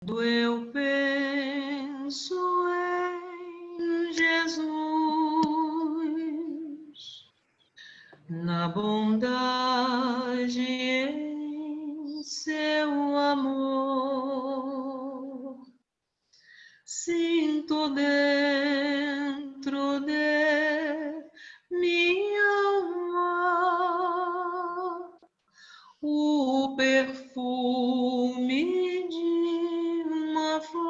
Quando eu penso em Jesus, na bondade em seu amor, sinto dentro de minha alma o perfume de uma flor.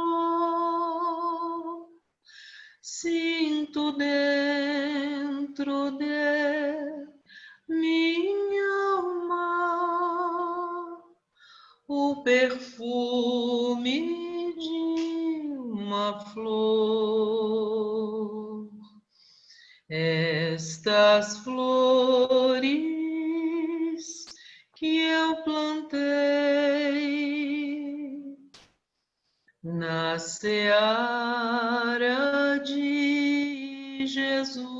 Sinto dentro de minha alma o perfume de uma flor. Estas flores que eu plantei na seara de Jesus,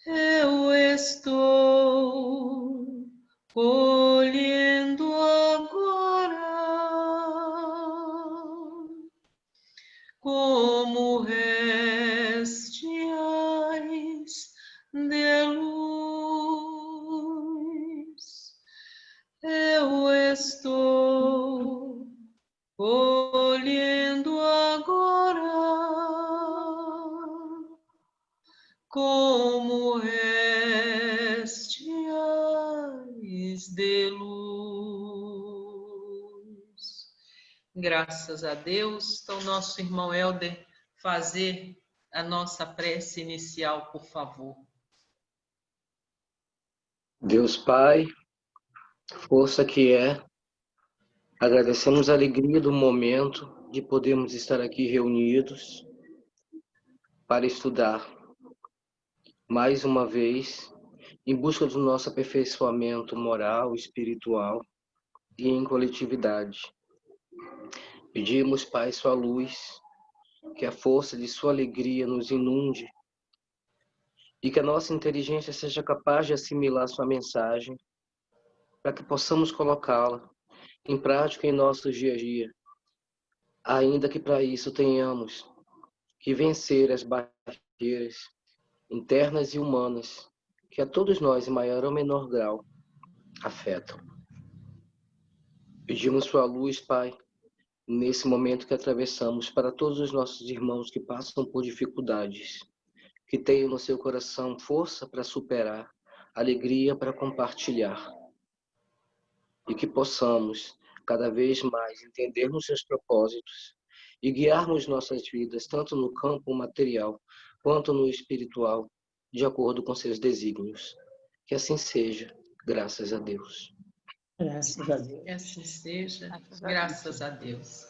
eu estou colhendo agora como restiais de luz. Eu estou colhendo agora como restiais de luz. Graças a Deus. Então, nosso irmão Helder, fazer a nossa prece inicial, por favor. Deus Pai, força que é, agradecemos a alegria do momento de podermos estar aqui reunidos para estudar mais uma vez em busca do nosso aperfeiçoamento moral, espiritual e em coletividade. Pedimos, Pai, sua luz, que a força de sua alegria nos inunde e que a nossa inteligência seja capaz de assimilar sua mensagem para que possamos colocá-la em prática em nosso dia a dia, ainda que para isso tenhamos que vencer as barreiras internas e humanas que a todos nós, em maior ou menor grau, afetam. Pedimos sua luz, Pai, nesse momento que atravessamos, para todos os nossos irmãos que passam por dificuldades, que tenham no seu coração força para superar, alegria para compartilhar, e que possamos cada vez mais entendermos seus propósitos e guiarmos nossas vidas, tanto no campo material quanto no espiritual, de acordo com seus desígnios. Que assim seja, graças a Deus. Graças a Deus. Que assim seja, graças a Deus.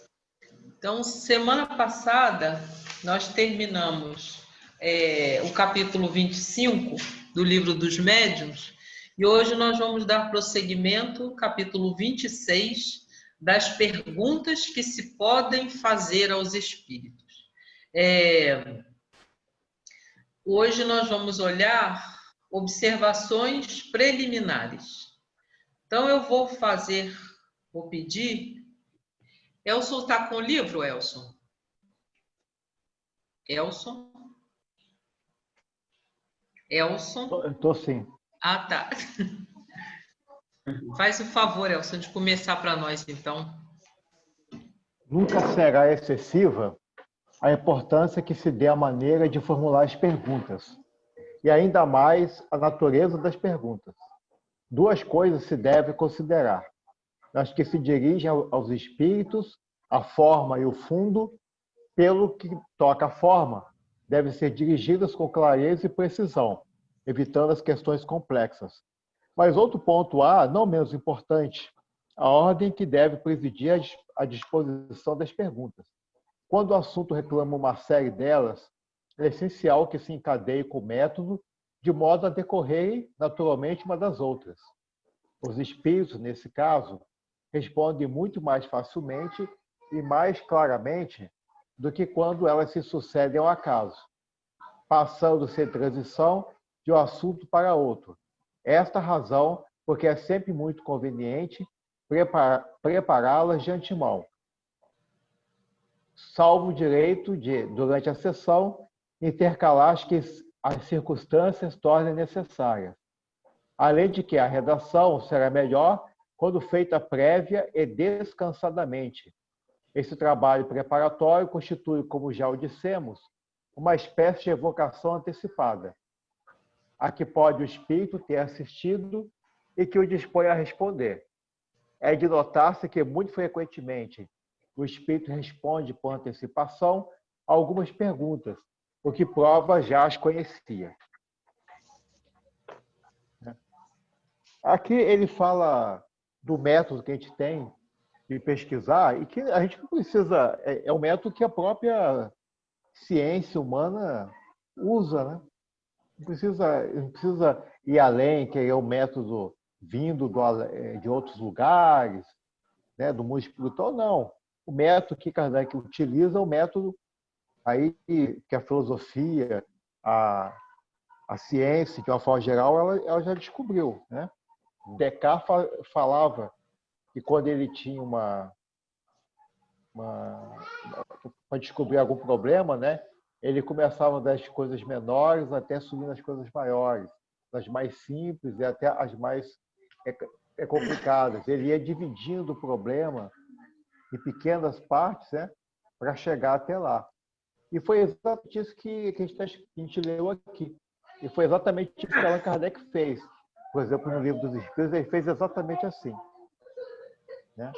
Então, semana passada, nós terminamos o capítulo 25 do Livro dos Médiuns, e hoje nós vamos dar prosseguimento, capítulo 26, das perguntas que se podem fazer aos espíritos. Hoje nós vamos olhar observações preliminares. Então, eu vou pedir. Elson está com o livro, Elson? Elson? Estou sim. Ah, tá. Faz o favor, Elson, de começar para nós, então. Nunca será excessiva a importância que se dê à maneira de formular as perguntas, e ainda mais a natureza das perguntas. Duas coisas se deve considerar: as que se dirigem aos espíritos, a forma e o fundo. Pelo que toca à forma, devem ser dirigidas com clareza e precisão, evitando as questões complexas. Mas outro ponto não menos importante, a ordem que deve presidir a disposição das perguntas. Quando o assunto reclama uma série delas, é essencial que se encadeie com método, de modo a decorrerem naturalmente uma das outras. Os espíritos, nesse caso, respondem muito mais facilmente e mais claramente do que quando elas se sucedem ao acaso, passando sem transição de um assunto para outro. Esta razão, porque é sempre muito conveniente prepará-las de antemão, salvo o direito de, durante a sessão, intercalar as que as circunstâncias tornem necessárias. Além de que a redação será melhor quando feita prévia e descansadamente. Esse trabalho preparatório constitui, como já o dissemos, uma espécie de evocação antecipada, a que pode o espírito ter assistido e que o dispõe a responder. É de notar-se que, muito frequentemente, o espírito responde por antecipação a algumas perguntas, o que prova já as conhecia. Aqui ele fala do método que a gente tem de pesquisar e que a gente não precisa, é um método que a própria ciência humana usa, né? Não precisa ir além, que é o método vindo de outros lugares, né, do mundo espiritual, não. O método que Kardec utiliza é o método aí que a filosofia, a ciência, de uma forma geral, ela já descobriu, né? Descartes falava que quando ele tinha para descobrir algum problema, né, ele começava das coisas menores até subir nas coisas maiores, das mais simples e até as mais complicadas. Ele ia dividindo o problema em pequenas partes, né, para chegar até lá. E foi exatamente isso que a gente leu aqui. E foi exatamente isso que Allan Kardec fez. Por exemplo, no Livro dos Espíritos, ele fez exatamente assim, né?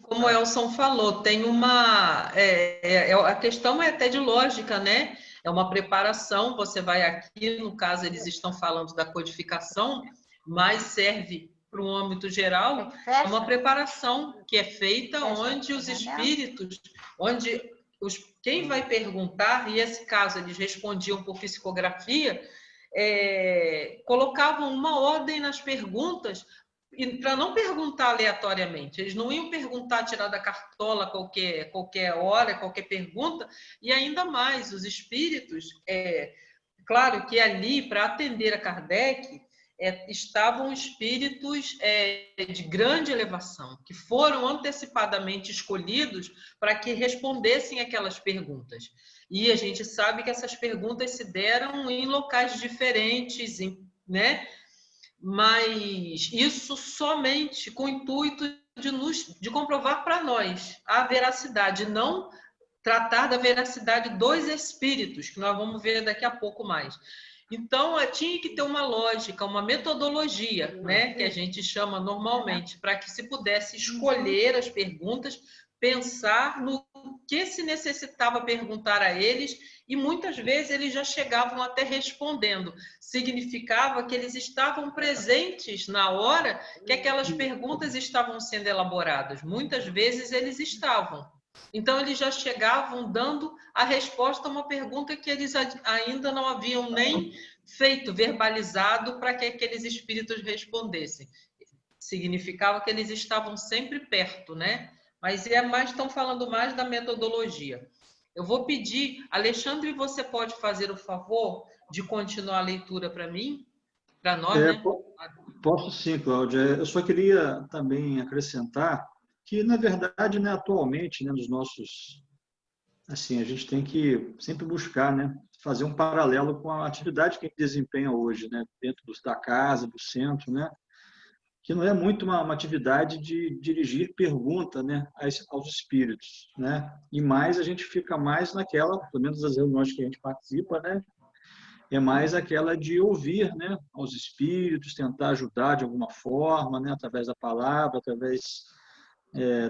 Como o Elson falou, tem a questão é até de lógica, né? É uma preparação, você vai aqui, no caso eles estão falando da codificação, mas serve para um âmbito geral, é uma preparação que é feita onde os espíritos, quem vai perguntar, e esse caso eles respondiam por psicografia, colocavam uma ordem nas perguntas, para não perguntar aleatoriamente. Eles não iam perguntar, tirar da cartola qualquer hora, qualquer pergunta, e ainda mais, os espíritos, claro que ali, para atender a Kardec, estavam espíritos de grande elevação, que foram antecipadamente escolhidos para que respondessem aquelas perguntas. E a gente sabe que essas perguntas se deram em locais diferentes, né? Mas isso somente com o intuito de comprovar para nós a veracidade, não tratar da veracidade dos espíritos, que nós vamos ver daqui a pouco mais. Então, tinha que ter uma lógica, uma metodologia, né, que a gente chama normalmente, para que se pudesse escolher as perguntas, pensar no que se necessitava perguntar a eles, e muitas vezes eles já chegavam até respondendo. Significava que eles estavam presentes na hora que aquelas perguntas estavam sendo elaboradas. Muitas vezes eles estavam. Então, eles já chegavam dando a resposta a uma pergunta que eles ainda não haviam nem feito, verbalizado, para que aqueles espíritos respondessem. Significava que eles estavam sempre perto, né? Mas estão falando mais da metodologia. Eu vou pedir, Alexandre, você pode fazer o favor de continuar a leitura para mim? Para nós, né? Posso sim, Cláudia. Eu só queria também acrescentar que, na verdade, né, atualmente, né, nos nossos... Assim, a gente tem que sempre buscar, né, fazer um paralelo com a atividade que a gente desempenha hoje, né, dentro da casa, do centro, né, que não é muito uma atividade de dirigir pergunta, né, aos espíritos, né, e mais a gente fica mais naquela, pelo menos das reuniões que a gente participa, né, é mais aquela de ouvir, né, aos espíritos, tentar ajudar de alguma forma, né, através da palavra, através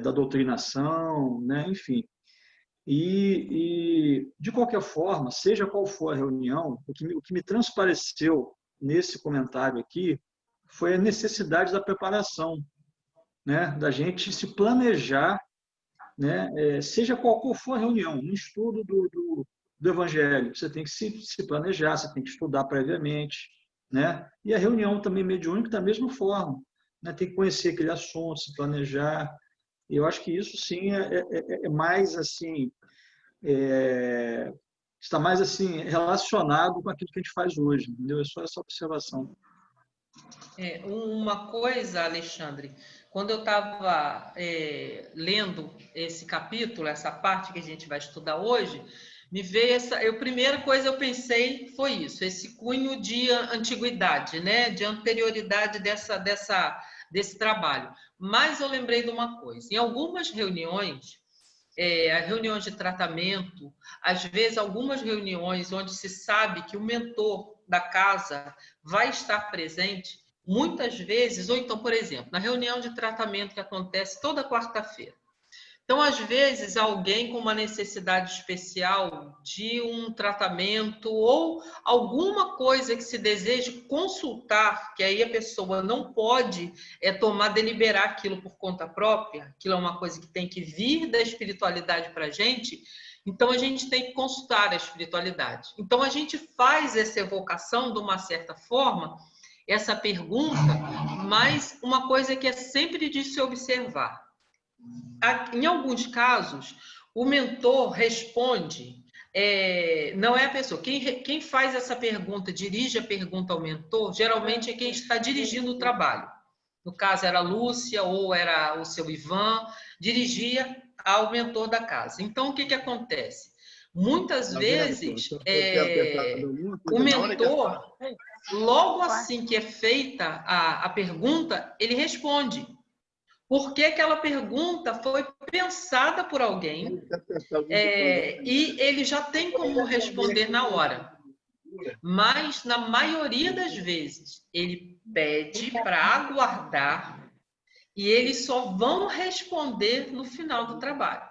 da doutrinação, né, enfim. E, de qualquer forma, seja qual for a reunião, o que me transpareceu nesse comentário aqui foi a necessidade da preparação, né, da gente se planejar, né, seja qual for a reunião, um estudo do Evangelho, você tem que se planejar, você tem que estudar previamente, né, e a reunião também mediúnica da mesma forma, né, tem que conhecer aquele assunto, se planejar. E eu acho que isso sim é mais assim, está mais assim relacionado com aquilo que a gente faz hoje, entendeu? É só essa observação. Uma coisa, Alexandre, quando eu estava lendo esse capítulo, essa parte que a gente vai estudar hoje, me veio a primeira coisa eu pensei foi isso, esse cunho de antiguidade, né? De anterioridade desse trabalho. Mas eu lembrei de uma coisa, em algumas reuniões, reuniões de tratamento, às vezes algumas reuniões onde se sabe que o mentor da casa vai estar presente, muitas vezes, ou então, por exemplo, na reunião de tratamento que acontece toda quarta-feira. Então, às vezes, alguém com uma necessidade especial de um tratamento ou alguma coisa que se deseje consultar, que aí a pessoa não pode deliberar aquilo por conta própria, aquilo é uma coisa que tem que vir da espiritualidade para a gente, então a gente tem que consultar a espiritualidade. Então, a gente faz essa evocação de uma certa forma, essa pergunta, mas uma coisa que é sempre de se observar. Em alguns casos, o mentor responde, não é a pessoa. Quem faz essa pergunta, dirige a pergunta ao mentor, geralmente é quem está dirigindo o trabalho. No caso, era a Lúcia ou era o seu Ivan, dirigia ao mentor da casa. Então, o que acontece? Muitas vezes, o mentor, logo assim que é feita a pergunta, ele responde. Porque aquela pergunta foi pensada por alguém e ele já tem como responder na hora. Mas, na maioria das vezes, ele pede para aguardar e eles só vão responder no final do trabalho.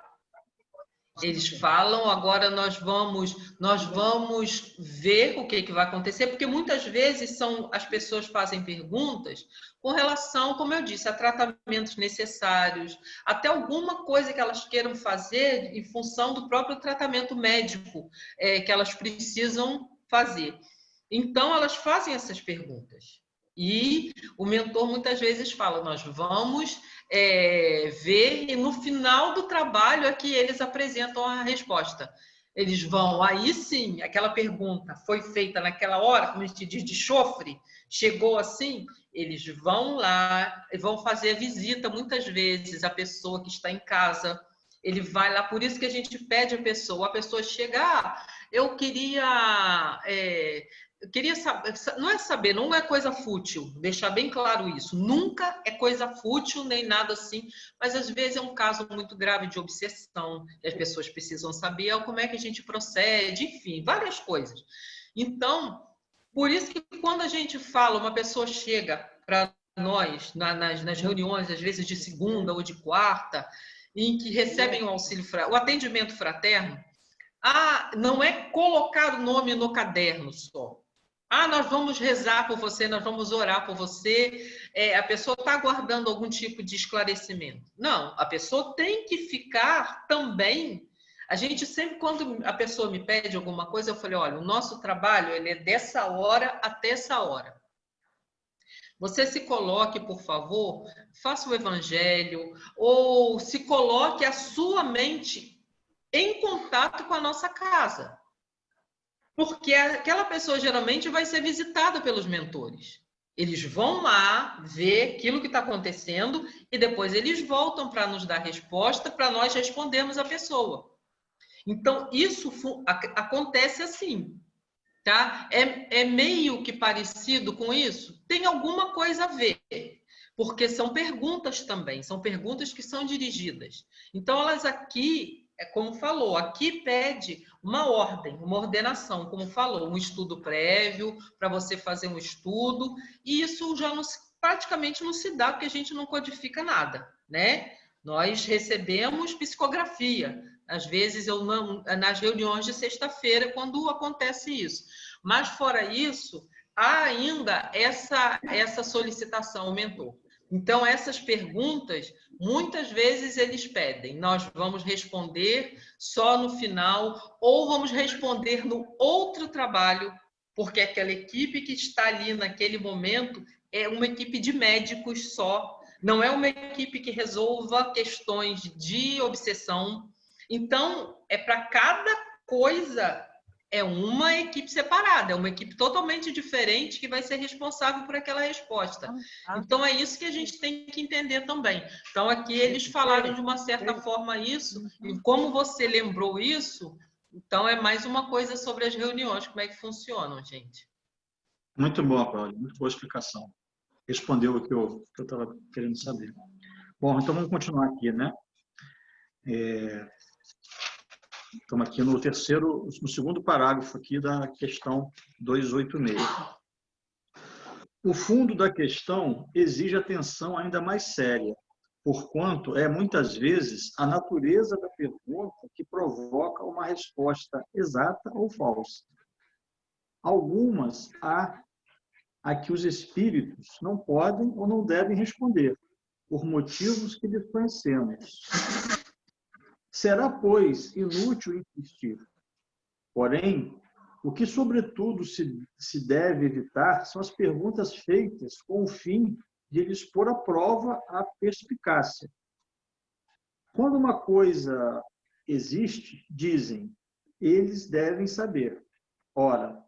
Eles falam, agora nós vamos ver o que vai acontecer, porque muitas vezes as pessoas fazem perguntas com relação, como eu disse, a tratamentos necessários, até alguma coisa que elas queiram fazer em função do próprio tratamento médico que elas precisam fazer. Então, elas fazem essas perguntas. E o mentor muitas vezes fala, nós vamos ver, e no final do trabalho é que eles apresentam a resposta. Eles vão, aí sim, aquela pergunta foi feita naquela hora, como a gente diz, de chofre, chegou assim, eles vão lá, vão fazer a visita, muitas vezes, a pessoa que está em casa, ele vai lá, por isso que a gente pede a pessoa chega, eu queria saber, não é coisa fútil, deixar bem claro isso, nunca é coisa fútil nem nada assim, mas às vezes é um caso muito grave de obsessão, que as pessoas precisam saber como é que a gente procede, enfim, várias coisas. Então, por isso que quando a gente fala, uma pessoa chega para nós nas reuniões, às vezes de segunda ou de quarta, em que recebem o atendimento fraterno, não é colocar o nome no caderno só. Nós vamos rezar por você, nós vamos orar por você. A pessoa está aguardando algum tipo de esclarecimento. Não, a pessoa tem que ficar também. A gente sempre, quando a pessoa me pede alguma coisa, eu falei, olha, o nosso trabalho ele é dessa hora até essa hora. Você se coloque, por favor, faça o evangelho, ou se coloque a sua mente em contato com a nossa casa. Porque aquela pessoa geralmente vai ser visitada pelos mentores. Eles vão lá ver aquilo que está acontecendo e depois eles voltam para nos dar resposta para nós respondermos a pessoa. Então, isso acontece assim, tá? É meio que parecido com isso? Tem alguma coisa a ver, porque são perguntas também, são perguntas que são dirigidas. Então, elas aqui, como falou, aqui pede uma ordem, uma ordenação, como falou, um estudo prévio, para você fazer um estudo, e isso já praticamente não se dá, porque a gente não codifica nada, né? Nós recebemos psicografia, às vezes nas reuniões de sexta-feira, quando acontece isso. Mas, fora isso, há ainda essa solicitação ao mentor. Então, essas perguntas, muitas vezes eles pedem, nós vamos responder só no final, ou vamos responder no outro trabalho, porque aquela equipe que está ali naquele momento é uma equipe de médicos só, não é uma equipe que resolva questões de obsessão. Então, é para cada coisa é uma equipe separada, é uma equipe totalmente diferente que vai ser responsável por aquela resposta. Então, é isso que a gente tem que entender também. Então, aqui eles falaram de uma certa forma isso, e como você lembrou isso, então é mais uma coisa sobre as reuniões, como é que funcionam, gente. Muito boa, Cláudia, muito boa explicação. Respondeu o que eu estava querendo saber. Bom, então vamos continuar aqui, né? Estamos aqui no segundo parágrafo aqui da questão 286. O fundo da questão exige atenção ainda mais séria, porquanto é muitas vezes a natureza da pergunta que provoca uma resposta exata ou falsa. Algumas há a que os espíritos não podem ou não devem responder, por motivos que desconhecemos. Será, pois, inútil insistir. Porém, o que, sobretudo, se deve evitar são as perguntas feitas com o fim de lhes pôr à prova a perspicácia. Quando uma coisa existe, dizem, eles devem saber. Ora,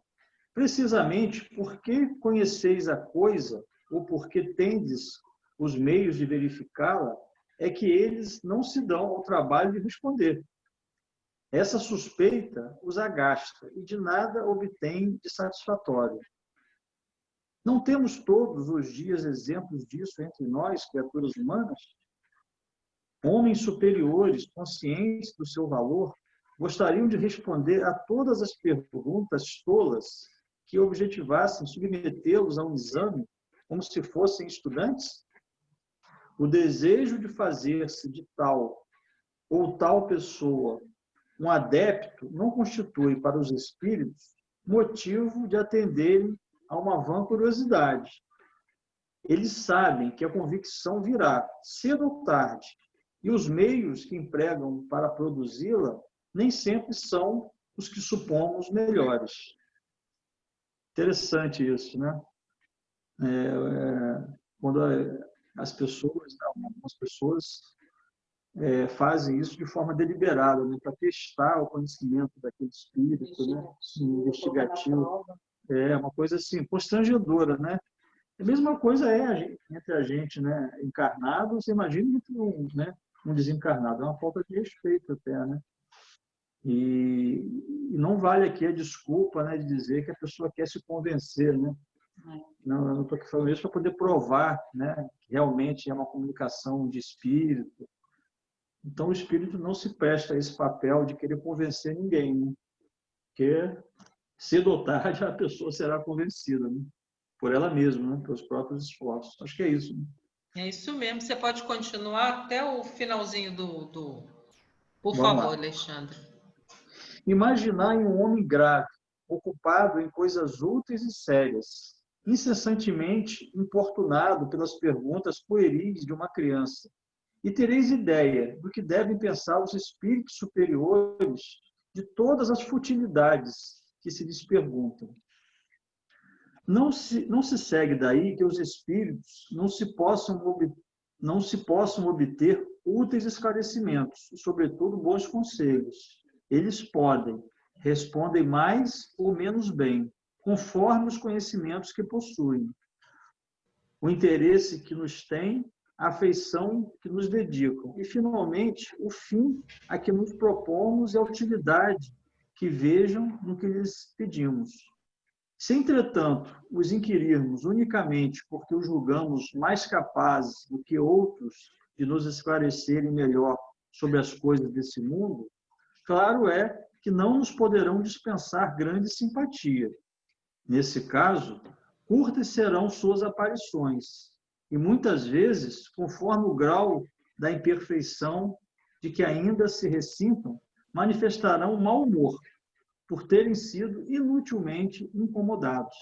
precisamente porque conheceis a coisa, ou porque tendes os meios de verificá-la, é que eles não se dão ao trabalho de responder. Essa suspeita os agasta e de nada obtém de satisfatório. Não temos todos os dias exemplos disso entre nós, criaturas humanas? Homens superiores, conscientes do seu valor, gostariam de responder a todas as perguntas tolas que objetivassem submetê-los a um exame como se fossem estudantes? O desejo de fazer-se de tal ou tal pessoa um adepto não constitui para os espíritos motivo de atenderem a uma vã curiosidade. Eles sabem que a convicção virá, cedo ou tarde, e os meios que empregam para produzi-la nem sempre são os que supomos melhores. Interessante isso, né? Quando as pessoas, algumas pessoas, fazem isso de forma deliberada, né, para testar o conhecimento daquele espírito, né, investigativo. É uma coisa assim, constrangedora, né? A mesma coisa entre a gente, né, encarnado, você imagina entre um desencarnado. É uma falta de respeito até, né? E não vale aqui a desculpa, né, de dizer que a pessoa quer se convencer, né? Não, eu não estou falando isso para poder provar, né, que realmente é uma comunicação de espírito. Então, o espírito não se presta a esse papel de querer convencer ninguém, né? Porque, cedo ou tarde, a pessoa será convencida, né? Por ela mesma, né? Pelos próprios esforços. Acho que é isso. Né? É isso mesmo. Você pode continuar até o finalzinho do... Por Vamos favor, lá. Alexandre. Imaginai um homem grave, ocupado em coisas úteis e sérias, incessantemente importunado pelas perguntas pueris de uma criança, e tereis ideia do que devem pensar os espíritos superiores de todas as futilidades que se lhes perguntam. Não se segue daí que os espíritos não se possam obter úteis esclarecimentos, e, sobretudo, bons conselhos. Eles podem, respondem mais ou menos bem, conforme os conhecimentos que possuem, o interesse que nos têm, a afeição que nos dedicam e, finalmente, o fim a que nos propomos e a utilidade que vejam no que lhes pedimos. Se, entretanto, os inquirirmos unicamente porque os julgamos mais capazes do que outros de nos esclarecerem melhor sobre as coisas desse mundo, claro é que não nos poderão dispensar grande simpatia. Nesse caso, curtas serão suas aparições, e muitas vezes, conforme o grau da imperfeição de que ainda se ressintam, manifestarão mau humor, por terem sido inutilmente incomodados.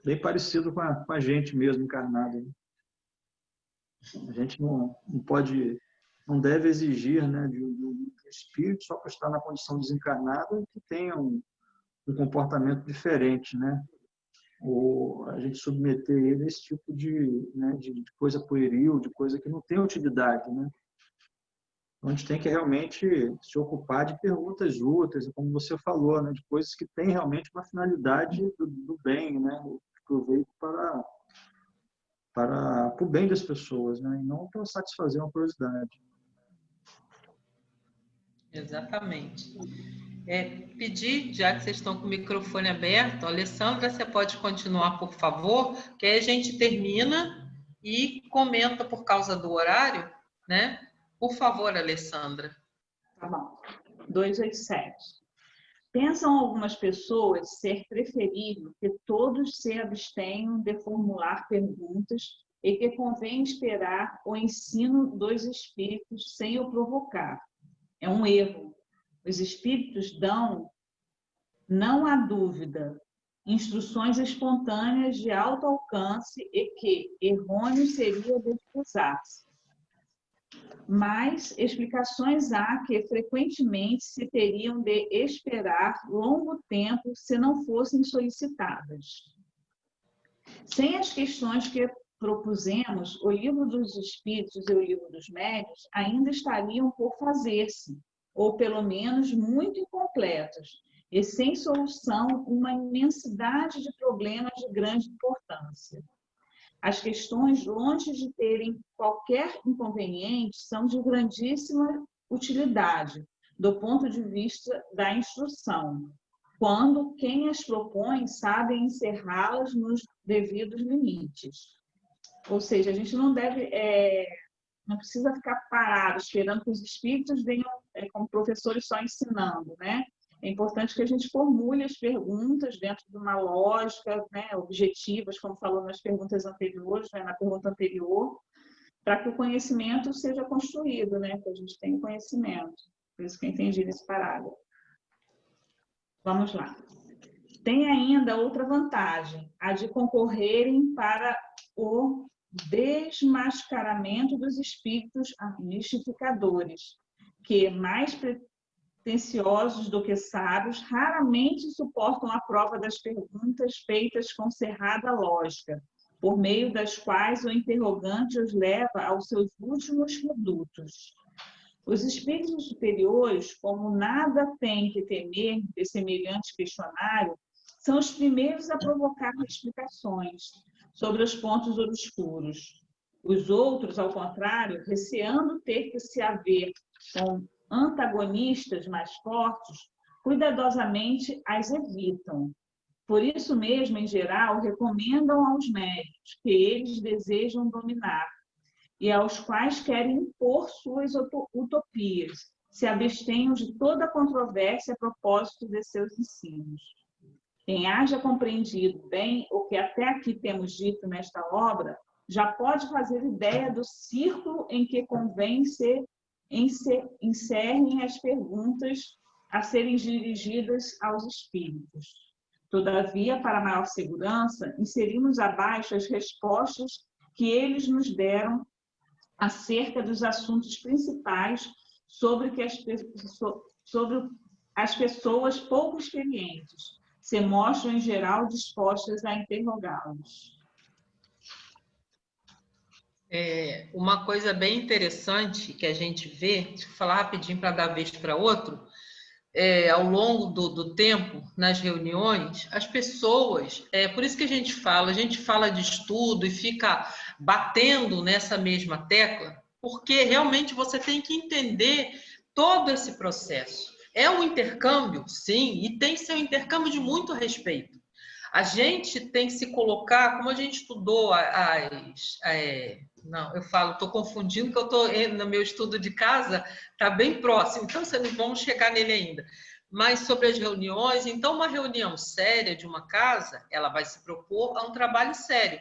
Bem parecido com a gente mesmo encarnado. A gente não pode, não deve exigir, né, de um espírito só por estar na condição desencarnada que tenha um comportamento diferente, né? Ou a gente submeter ele a esse tipo de coisa pueril, de coisa que não tem utilidade, né? A gente tem que realmente se ocupar de perguntas úteis, como você falou, né, de coisas que têm realmente uma finalidade do bem, né, o proveito para o bem das pessoas, né, e não para satisfazer uma curiosidade. Exatamente. Pedir, já que vocês estão com o microfone aberto, Alessandra, você pode continuar, por favor, que aí a gente termina e comenta por causa do horário, né? Por favor, Alessandra. Tá bom. 287. Pensam algumas pessoas ser preferível que todos se abstenham de formular perguntas e que convém esperar o ensino dos espíritos sem o provocar. É um erro. Os espíritos dão, não há dúvida, instruções espontâneas de alto alcance e que errôneo seria desprezar-se. Mas explicações há que frequentemente se teriam de esperar longo tempo se não fossem solicitadas. Sem as questões que propusemos, o Livro dos Espíritos e o Livro dos Médiuns ainda estariam por fazer-se, ou pelo menos muito incompletos, e sem solução uma imensidade de problemas de grande importância. As questões, longe de terem qualquer inconveniente, são de grandíssima utilidade, do ponto de vista da instrução, quando quem as propõe sabe encerrá-las nos devidos limites. Ou seja, a gente não deve, não precisa ficar parado esperando que os espíritos venham como professores só ensinando, né? É importante que a gente formule as perguntas dentro de uma lógica, né, objetivas, como falou nas perguntas anteriores, né, na pergunta anterior, para que o conhecimento seja construído, né, que a gente tenha conhecimento. Por isso que eu entendi nesse parágrafo. Vamos lá. Tem ainda outra vantagem, a de concorrerem para o desmascaramento dos espíritos mistificadores, que, mais pretensiosos do que sábios, raramente suportam a prova das perguntas feitas com cerrada lógica, por meio das quais o interrogante os leva aos seus últimos redutos. Os espíritos superiores, como nada têm que temer de semelhante questionário, são os primeiros a provocar explicações sobre os pontos obscuros. Os outros, ao contrário, receando ter que se haver com antagonistas mais fortes, cuidadosamente as evitam. Por isso mesmo, em geral, recomendam aos médios que eles desejam dominar e aos quais querem impor suas utopias, se abstenham de toda controvérsia a propósito de seus ensinos. Quem haja compreendido bem o que até aqui temos dito nesta obra, já pode fazer ideia do círculo em que convém se encerrem as perguntas a serem dirigidas aos espíritos. Todavia, para maior segurança, inserimos abaixo as respostas que eles nos deram acerca dos assuntos principais sobre as pessoas pouco experientes se mostram, em geral, dispostas a interrogá-los. Uma coisa bem interessante que a gente vê, deixa eu falar rapidinho para dar vez para outro, ao longo do tempo, nas reuniões, as pessoas, por isso que a gente fala de estudo e fica batendo nessa mesma tecla, porque realmente você tem que entender todo esse processo. É um intercâmbio, sim, e tem que ser um intercâmbio de muito respeito. A gente tem que se colocar, como a gente estudou não, eu falo, estou confundindo, que eu estou no meu estudo de casa, está bem próximo, então não vamos chegar nele ainda. Mas sobre as reuniões, então uma reunião séria de uma casa, ela vai se propor a um trabalho sério.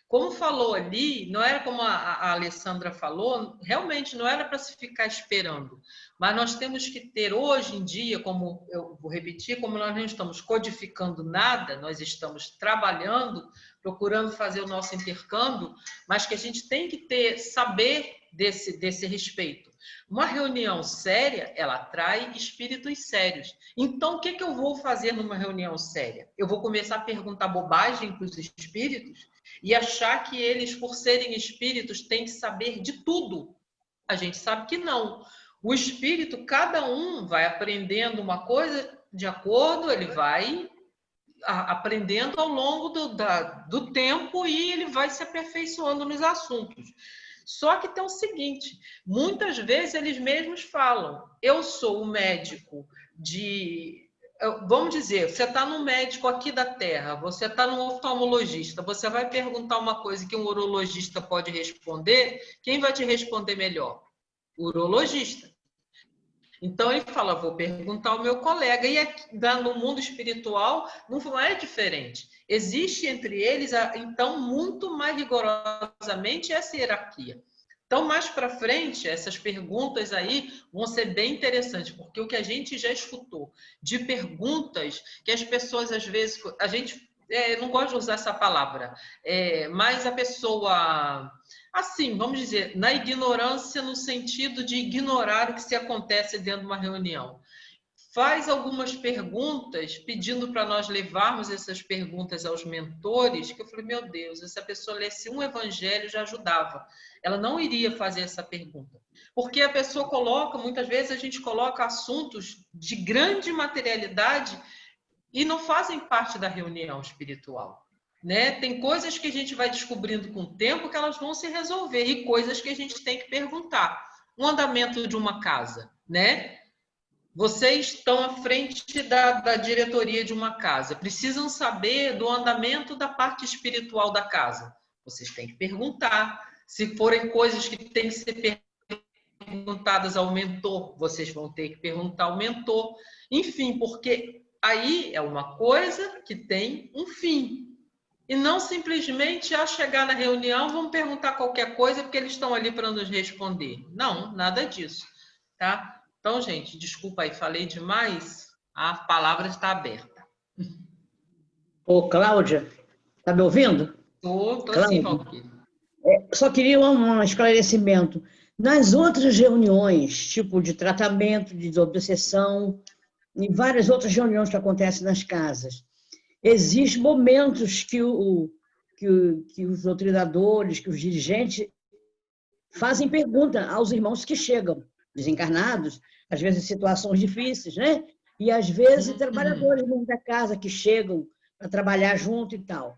Como falou ali, não era como a Alessandra falou, realmente não era para se ficar esperando. Mas nós temos que ter hoje em dia, como eu vou repetir, como nós não estamos codificando nada, nós estamos trabalhando, procurando fazer o nosso intercâmbio, mas que a gente tem que saber desse respeito. Uma reunião séria, ela atrai espíritos sérios. Então, o que eu vou fazer numa reunião séria? Eu vou começar a perguntar bobagem para os espíritos e achar que eles, por serem espíritos, têm que saber de tudo. A gente sabe que não. O espírito, cada um vai aprendendo uma coisa de acordo, ele vai aprendendo ao longo do tempo e ele vai se aperfeiçoando nos assuntos. Só que tem o seguinte, muitas vezes eles mesmos falam, eu sou o médico vamos dizer, você está num médico aqui da Terra, você está num oftalmologista, você vai perguntar uma coisa que um urologista pode responder, quem vai te responder melhor? O urologista. Então ele fala, vou perguntar ao meu colega, e aqui, no mundo espiritual não é diferente. Existe entre eles, então, muito mais rigorosamente essa hierarquia. Então, mais para frente, essas perguntas aí vão ser bem interessantes, porque o que a gente já escutou de perguntas que as pessoas, às vezes, a gente não gosta de usar essa palavra, mas a pessoa, assim, vamos dizer, na ignorância, no sentido de ignorar o que se acontece dentro de uma reunião. Faz algumas perguntas, pedindo para nós levarmos essas perguntas aos mentores, que eu falei, meu Deus, se a pessoa lesse um evangelho já ajudava. Ela não iria fazer essa pergunta. Porque a pessoa coloca, muitas vezes a gente coloca assuntos de grande materialidade e não fazem parte da reunião espiritual. Né? Tem coisas que a gente vai descobrindo com o tempo que elas vão se resolver e coisas que a gente tem que perguntar. Um andamento de uma casa, né? Vocês estão à frente da diretoria de uma casa, precisam saber do andamento da parte espiritual da casa. Vocês têm que perguntar. Se forem coisas que têm que ser perguntadas ao mentor, vocês vão ter que perguntar ao mentor. Enfim, porque aí é uma coisa que tem um fim. E não simplesmente, a chegar na reunião, vão perguntar qualquer coisa porque eles estão ali para nos responder. Não, nada disso. Tá? Então, gente, desculpa aí, falei demais. A palavra está aberta. Ô, Cláudia, tá me ouvindo? Tô sim, Valquíria. Só queria um esclarecimento. Nas outras reuniões, tipo de tratamento, de desobsessão, em várias outras reuniões que acontecem nas casas, existem momentos que os doutrinadores, que os dirigentes fazem pergunta aos irmãos que chegam, desencarnados, às vezes em situações difíceis, né? E às vezes trabalhadores da casa que chegam para trabalhar junto e tal.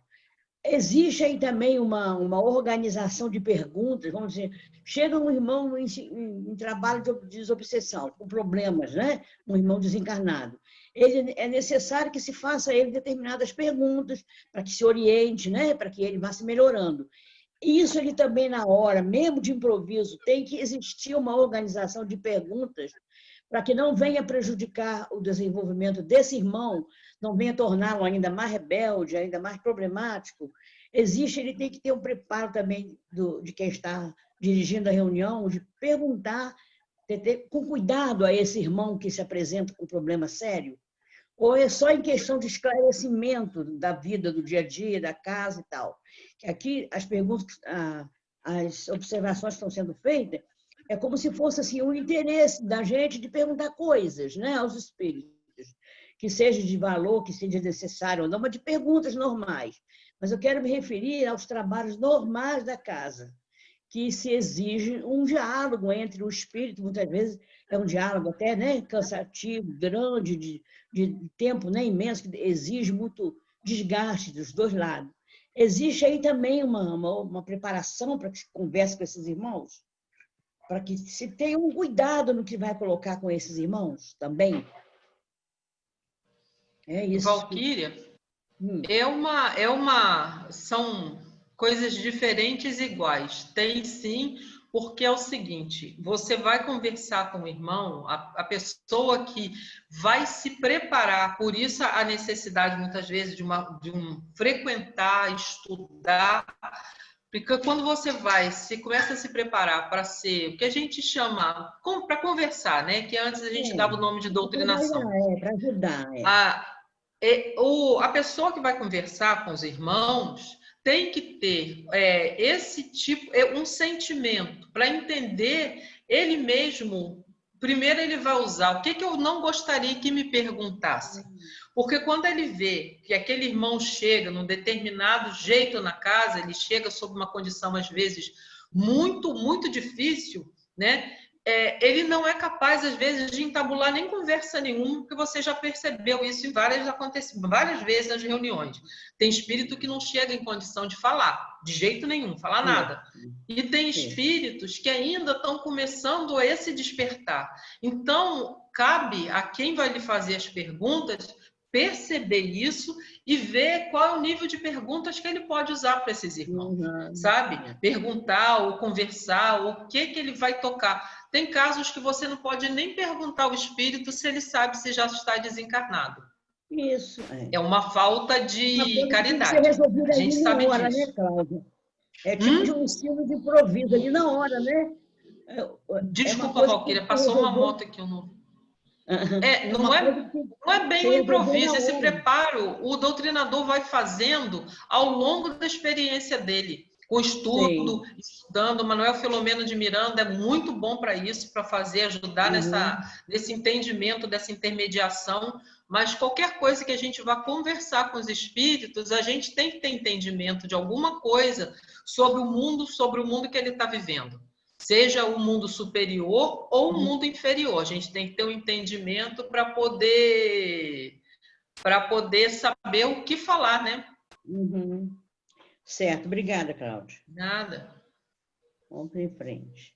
Existe aí também uma organização de perguntas, vamos dizer, chega um irmão em trabalho de desobsessão, com problemas, né? Um irmão desencarnado. É necessário que se faça a ele determinadas perguntas para que se oriente, né? Para que ele vá se melhorando. Isso ele também, na hora, mesmo de improviso, tem que existir uma organização de perguntas para que não venha prejudicar o desenvolvimento desse irmão, não venha torná-lo ainda mais rebelde, ainda mais problemático. Ele tem que ter um preparo também de quem está dirigindo a reunião, de perguntar com cuidado a esse irmão que se apresenta com problema sério, ou é só em questão de esclarecimento da vida, do dia a dia, da casa e tal. Aqui, as perguntas, as observações que estão sendo feitas, é como se fosse assim, um interesse da gente de perguntar coisas, né, aos espíritos, que seja de valor, que seja necessário ou não, mas de perguntas normais. Mas eu quero me referir aos trabalhos normais da casa, que se exige um diálogo entre o espírito, muitas vezes é um diálogo até, né, cansativo, grande, de tempo, né, imenso, que exige muito desgaste dos dois lados. Existe aí também uma preparação para que se converse com esses irmãos? Para que se tenha um cuidado no que vai colocar com esses irmãos também? É isso. Valquíria, são coisas diferentes e iguais. Tem sim, porque é o seguinte, você vai conversar com o irmão, a pessoa que vai se preparar, por isso a necessidade, muitas vezes, de frequentar, estudar, porque quando você começa a se preparar para ser, o que a gente chama, para conversar, né? Que antes a gente dava o nome de doutrinação. Para ajudar. A pessoa que vai conversar com os irmãos tem que ter esse tipo, um sentimento para entender ele mesmo. Primeiro ele vai usar o que eu não gostaria que me perguntassem. Porque quando ele vê que aquele irmão chega num determinado jeito na casa, ele chega sob uma condição, às vezes, muito, muito difícil, né? ele não é capaz, às vezes, de entabular nem conversa nenhuma, porque você já percebeu isso em várias vezes nas reuniões. Tem espírito que não chega em condição de falar, de jeito nenhum, falar nada. E tem espíritos que ainda estão começando a esse despertar. Então, cabe a quem vai lhe fazer as perguntas perceber isso e ver qual é o nível de perguntas que ele pode usar para esses irmãos, sabe? Perguntar ou conversar, o que ele vai tocar. Tem casos que você não pode nem perguntar ao espírito se ele sabe se já está desencarnado. Isso. É uma falta de caridade. A gente sabe hora, disso. Né, Cláudia? É tipo de um ensino de improviso ali na hora, né? Desculpa, Valquíria, passou uma moto aqui. Eu não... não é bem um improviso, esse preparo o doutrinador vai fazendo ao longo da experiência dele, com estudo, estudando. Manuel Filomeno de Miranda é muito bom para isso, para ajudar nesse entendimento, dessa intermediação, mas qualquer coisa que a gente vá conversar com os espíritos, a gente tem que ter entendimento de alguma coisa sobre o mundo que ele está vivendo. Seja o mundo superior ou o mundo inferior. A gente tem que ter um entendimento para poder saber o que falar, né? Certo. Obrigada, Cláudia. Nada. Vamos em frente.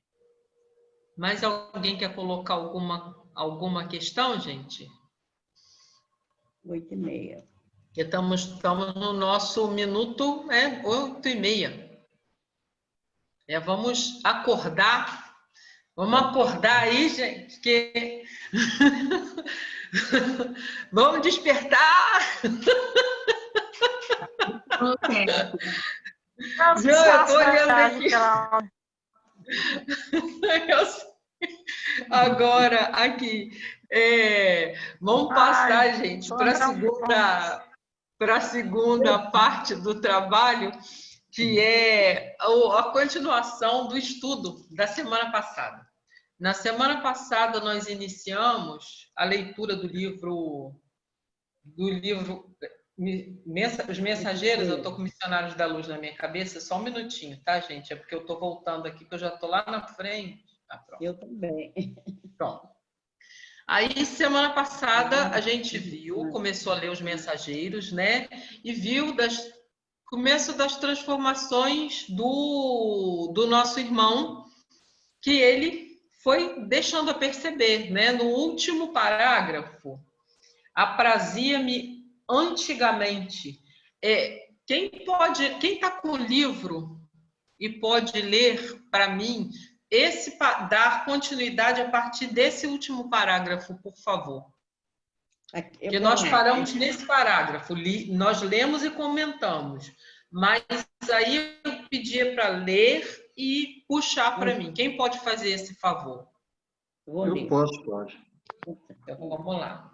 Mais alguém quer colocar alguma questão, gente? 8h30. Estamos no nosso minuto 8h30. Vamos acordar. Vamos acordar aí, gente, que... Vamos despertar! Não, eu estou olhando aqui. Agora, aqui. Vamos passar, gente, para a segunda parte do trabalho, que é a continuação do estudo da semana passada. Na semana passada, nós iniciamos a leitura do livro Os Mensageiros. Eu estou com Missionários da Luz na minha cabeça, só um minutinho, tá, gente? É porque eu estou voltando aqui, que eu já estou lá na frente. Eu também. Pronto. Aí, semana passada, a gente começou a ler Os Mensageiros, né? E viu começo das transformações do nosso irmão, que ele foi deixando a perceber, né? No último parágrafo, aprazia-me antigamente. Quem está com o livro e pode ler para mim, dar continuidade a partir desse último parágrafo, por favor. Porque nós paramos nesse parágrafo, nós lemos e comentamos, mas aí eu pedia para ler e puxar para mim. Quem pode fazer esse favor? Eu posso, pode. Então, vamos lá.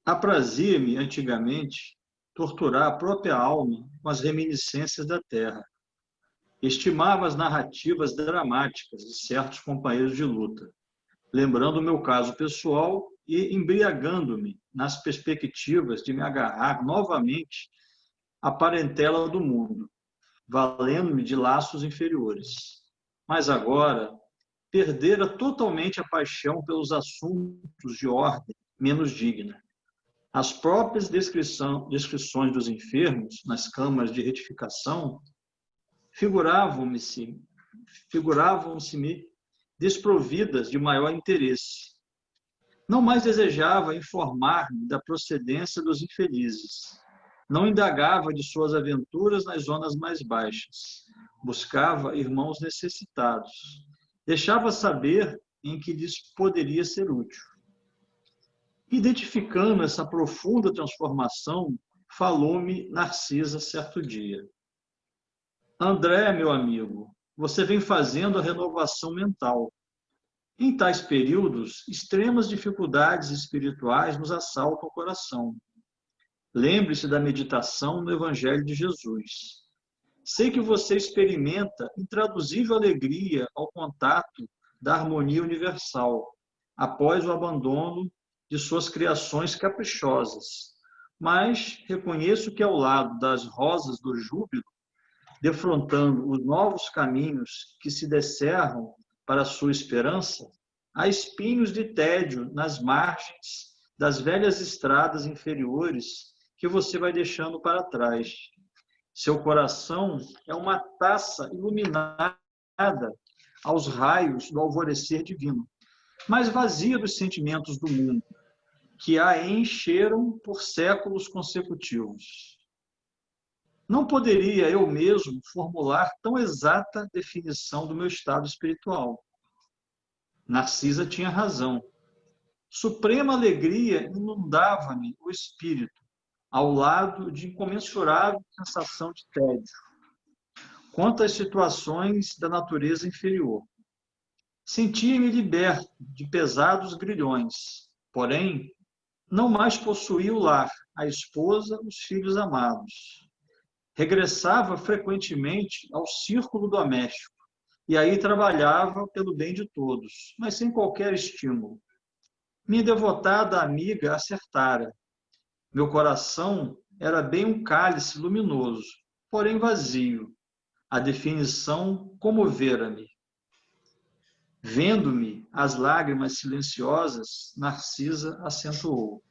Aprazia-me, antigamente, torturar a própria alma com as reminiscências da terra. Estimava as narrativas dramáticas de certos companheiros de luta, lembrando o meu caso pessoal e embriagando-me nas perspectivas de me agarrar novamente à parentela do mundo, valendo-me de laços inferiores. Mas agora, perdera totalmente a paixão pelos assuntos de ordem menos digna. As próprias descrições dos enfermos nas câmaras de retificação figuravam-se-me desprovidas de maior interesse. Não mais desejava informar-me da procedência dos infelizes. Não indagava de suas aventuras nas zonas mais baixas. Buscava irmãos necessitados. Deixava saber em que lhes poderia ser útil. Identificando essa profunda transformação, falou-me Narcisa certo dia. André, meu amigo, você vem fazendo a renovação mental. Em tais períodos, extremas dificuldades espirituais nos assaltam o coração. Lembre-se da meditação no Evangelho de Jesus. Sei que você experimenta intraduzível alegria ao contato da harmonia universal, após o abandono de suas criações caprichosas. Mas reconheço que ao lado das rosas do júbilo, defrontando os novos caminhos que se descerram para a sua esperança, há espinhos de tédio nas margens das velhas estradas inferiores que você vai deixando para trás. Seu coração é uma taça iluminada aos raios do alvorecer divino, mas vazia dos sentimentos do mundo, que a encheram por séculos consecutivos. Não poderia eu mesmo formular tão exata definição do meu estado espiritual. Narcisa tinha razão. Suprema alegria inundava-me o espírito, ao lado de incomensurável sensação de tédio, quanto às situações da natureza inferior. Sentia-me liberto de pesados grilhões, porém, não mais possuía o lar, a esposa, os filhos amados. Regressava frequentemente ao círculo doméstico, e aí trabalhava pelo bem de todos, mas sem qualquer estímulo. Minha devotada amiga acertara. Meu coração era bem um cálice luminoso, porém vazio. A definição comovera-me. Vendo-me as lágrimas silenciosas, Narcisa acentuou.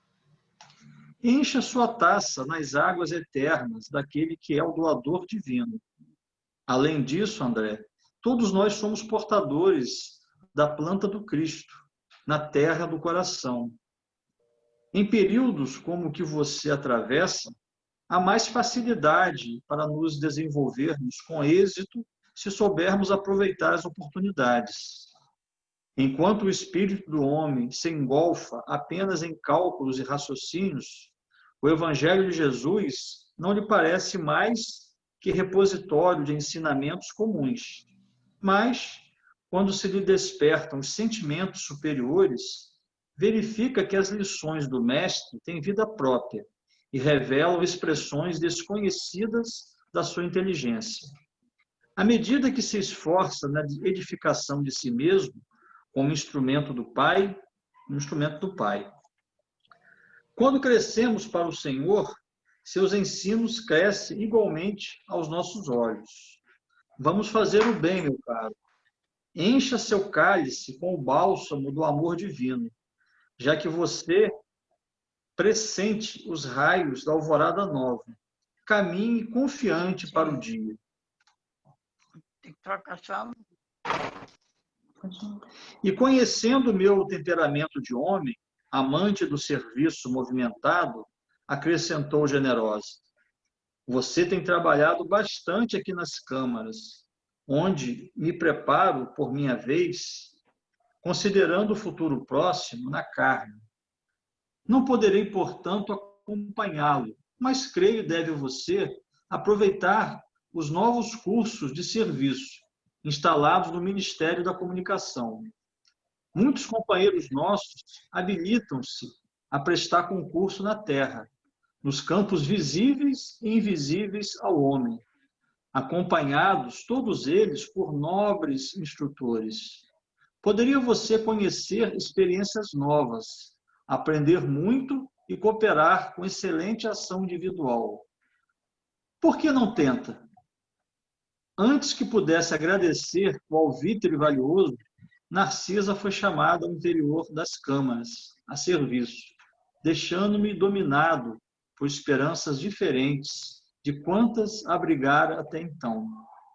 Encha sua taça nas águas eternas daquele que é o doador divino. Além disso, André, todos nós somos portadores da planta do Cristo, na terra do coração. Em períodos como o que você atravessa, há mais facilidade para nos desenvolvermos com êxito se soubermos aproveitar as oportunidades. Enquanto o espírito do homem se engolfa apenas em cálculos e raciocínios, o Evangelho de Jesus não lhe parece mais que repositório de ensinamentos comuns. Mas, quando se lhe despertam os sentimentos superiores, verifica que as lições do Mestre têm vida própria e revelam expressões desconhecidas da sua inteligência. À medida que se esforça na edificação de si mesmo, como instrumento do Pai, Quando crescemos para o Senhor, seus ensinos crescem igualmente aos nossos olhos. Vamos fazer o bem, meu caro. Encha seu cálice com o bálsamo do amor divino, já que você pressente os raios da alvorada nova. Caminhe confiante para o dia. Tem que trocar só. E conhecendo meu temperamento de homem, amante do serviço movimentado, acrescentou generosa. Você tem trabalhado bastante aqui nas câmaras, onde me preparo, por minha vez, considerando o futuro próximo na carne. Não poderei, portanto, acompanhá-lo, mas creio deve você aproveitar os novos cursos de serviço instalados no Ministério da Comunicação. Muitos companheiros nossos habilitam-se a prestar concurso na terra, nos campos visíveis e invisíveis ao homem, acompanhados, todos eles, por nobres instrutores. Poderia você conhecer experiências novas, aprender muito e cooperar com excelente ação individual. Por que não tenta? Antes que pudesse agradecer o alvitre valioso, Narcisa foi chamada ao interior das câmaras, a serviço, deixando-me dominado por esperanças diferentes de quantas abrigara até então,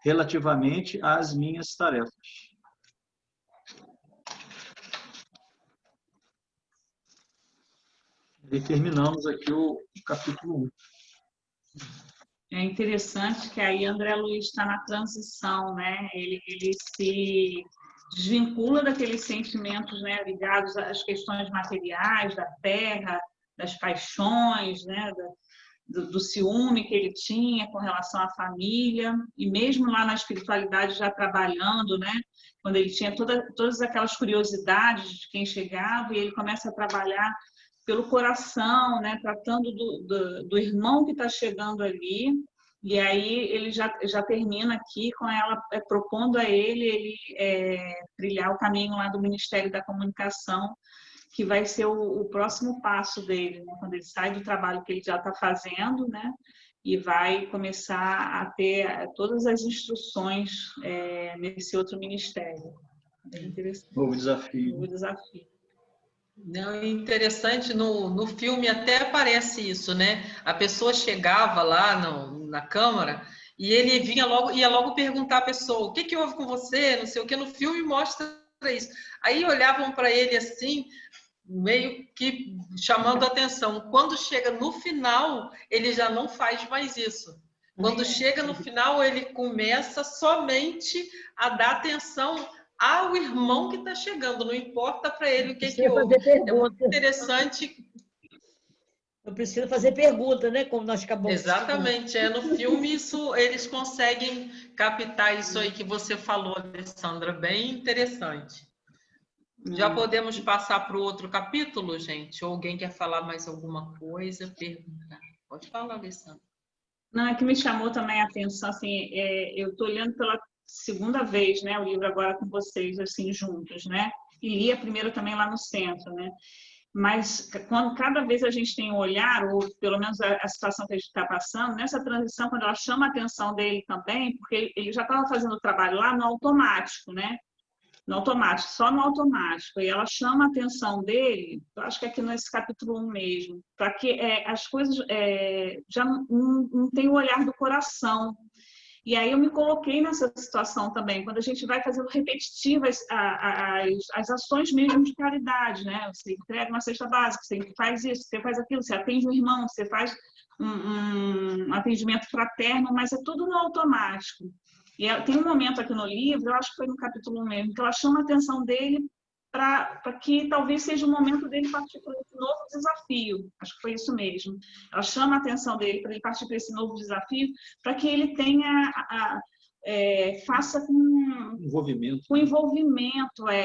relativamente às minhas tarefas. E terminamos aqui o capítulo 1. É interessante que aí André Luiz está na transição, né? Ele se desvincula daqueles sentimentos, né, ligados às questões materiais, da terra, das paixões, né, do ciúme que ele tinha com relação à família, e mesmo lá na espiritualidade já trabalhando, né, quando ele tinha todas aquelas curiosidades de quem chegava, e ele começa a trabalhar pelo coração, né, tratando do irmão que está chegando ali, e aí ele já termina aqui com ela propondo a ele trilhar o caminho lá do Ministério da Comunicação, que vai ser o próximo passo dele, né, quando ele sai do trabalho que ele já está fazendo, né, e vai começar a ter todas as instruções nesse outro ministério. É interessante. Novo desafio. Novo desafio. Não, é interessante, no filme até aparece isso, né? A pessoa chegava lá na Câmara e ele ia logo perguntar à pessoa, o que houve com você, não sei o que, no filme mostra isso. Aí olhavam para ele assim, meio que chamando a atenção. Quando chega no final, ele já não faz mais isso. Quando chega no final, ele começa somente a dar atenção ao irmão que está chegando, não importa para ele o que houve. É muito interessante. Eu preciso fazer pergunta, né? Como nós acabamos. Exatamente, no filme eles conseguem captar isso aí que você falou, Alessandra, bem interessante. Já podemos passar para o outro capítulo, gente? Ou alguém quer falar mais alguma coisa? Perguntar. Pode falar, Alessandra. Não, é que me chamou também a atenção, assim, eu estou olhando pela segunda vez, né, o livro agora com vocês, assim, juntos, né? E li a primeira também lá no centro, né? Mas cada vez a gente tem um olhar, ou pelo menos a situação que a gente está passando, nessa transição, quando ela chama a atenção dele também, porque ele já estava fazendo o trabalho lá no automático, né? No automático, só no automático. E ela chama a atenção dele, eu acho que aqui nesse capítulo 1 mesmo, para que as coisas já não tem o olhar do coração. E aí eu me coloquei nessa situação também, quando a gente vai fazendo repetitivas as ações mesmo de caridade, né? Você entrega uma cesta básica, você faz isso, você faz aquilo, você atende um irmão, você faz um atendimento fraterno, mas é tudo no automático. E tem um momento aqui no livro, eu acho que foi no capítulo 1 mesmo, que ela chama a atenção dele para que talvez seja o momento dele partir para esse novo desafio. Acho que foi isso mesmo. Ela chama a atenção dele para ele partir para esse novo desafio, para que ele tenha, faça com envolvimento.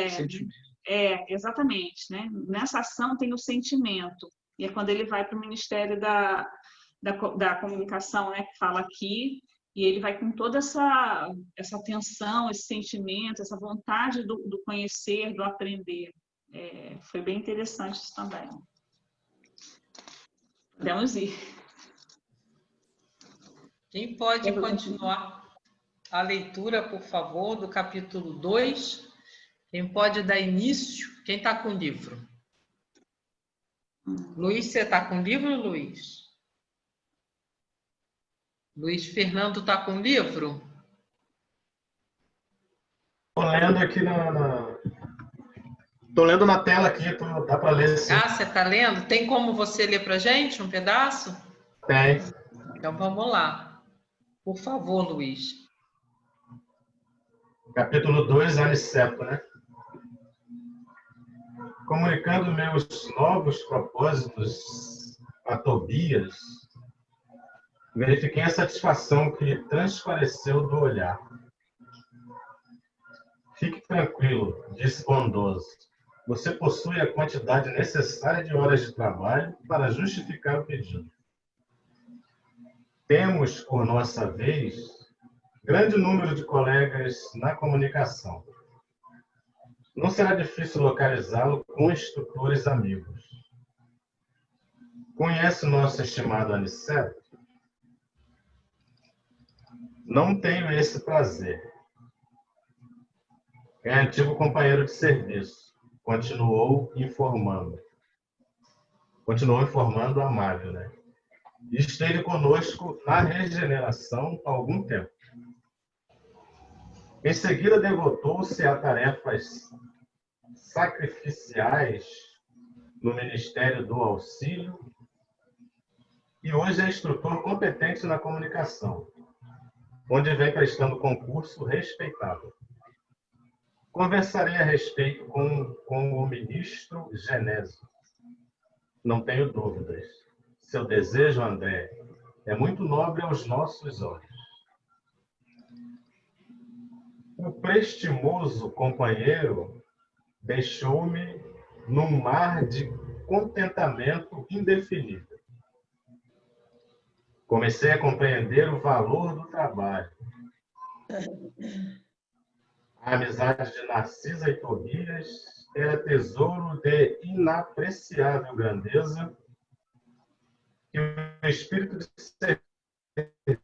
Sentimento. Exatamente. Né? Nessa ação tem o sentimento. E é quando ele vai para o Ministério da Comunicação, né, que fala aqui, e ele vai com toda essa atenção, esse sentimento, essa vontade do conhecer, do aprender. Foi bem interessante isso também. Podemos ir. Quem pode continuar a leitura, por favor, do capítulo 2? Quem pode dar início? Quem está com o livro? Luiz, você está com o livro, Luiz? Luiz Fernando está com o livro? Estou lendo aqui Estou lendo na tela aqui, dá para ler sim. Ah, você está lendo? Tem como você ler para a gente um pedaço? Tem. Então vamos lá. Por favor, Luiz. Capítulo 2, Aniceto, né? Comunicando meus novos propósitos a Tobias, verifiquei a satisfação que lhe transpareceu do olhar. Fique tranquilo, disse bondoso. Você possui a quantidade necessária de horas de trabalho para justificar o pedido. Temos, por nossa vez, grande número de colegas na comunicação. Não será difícil localizá-lo com instrutores amigos. Conhece nosso estimado Aniceto? Não tenho esse prazer. É antigo companheiro de serviço. Continuou informando amável, né? Esteve conosco na regeneração há algum tempo. Em seguida, devotou-se a tarefas sacrificiais no Ministério do Auxílio e hoje é instrutor competente na comunicação, onde vem prestando concurso respeitável. Conversarei a respeito com o ministro Genésio. Não tenho dúvidas. Seu desejo, André, é muito nobre aos nossos olhos. O prestimoso companheiro deixou-me num mar de contentamento indefinível. Comecei a compreender o valor do trabalho. A amizade de Narcisa e Tobias era tesouro de inapreciável grandeza que o espírito de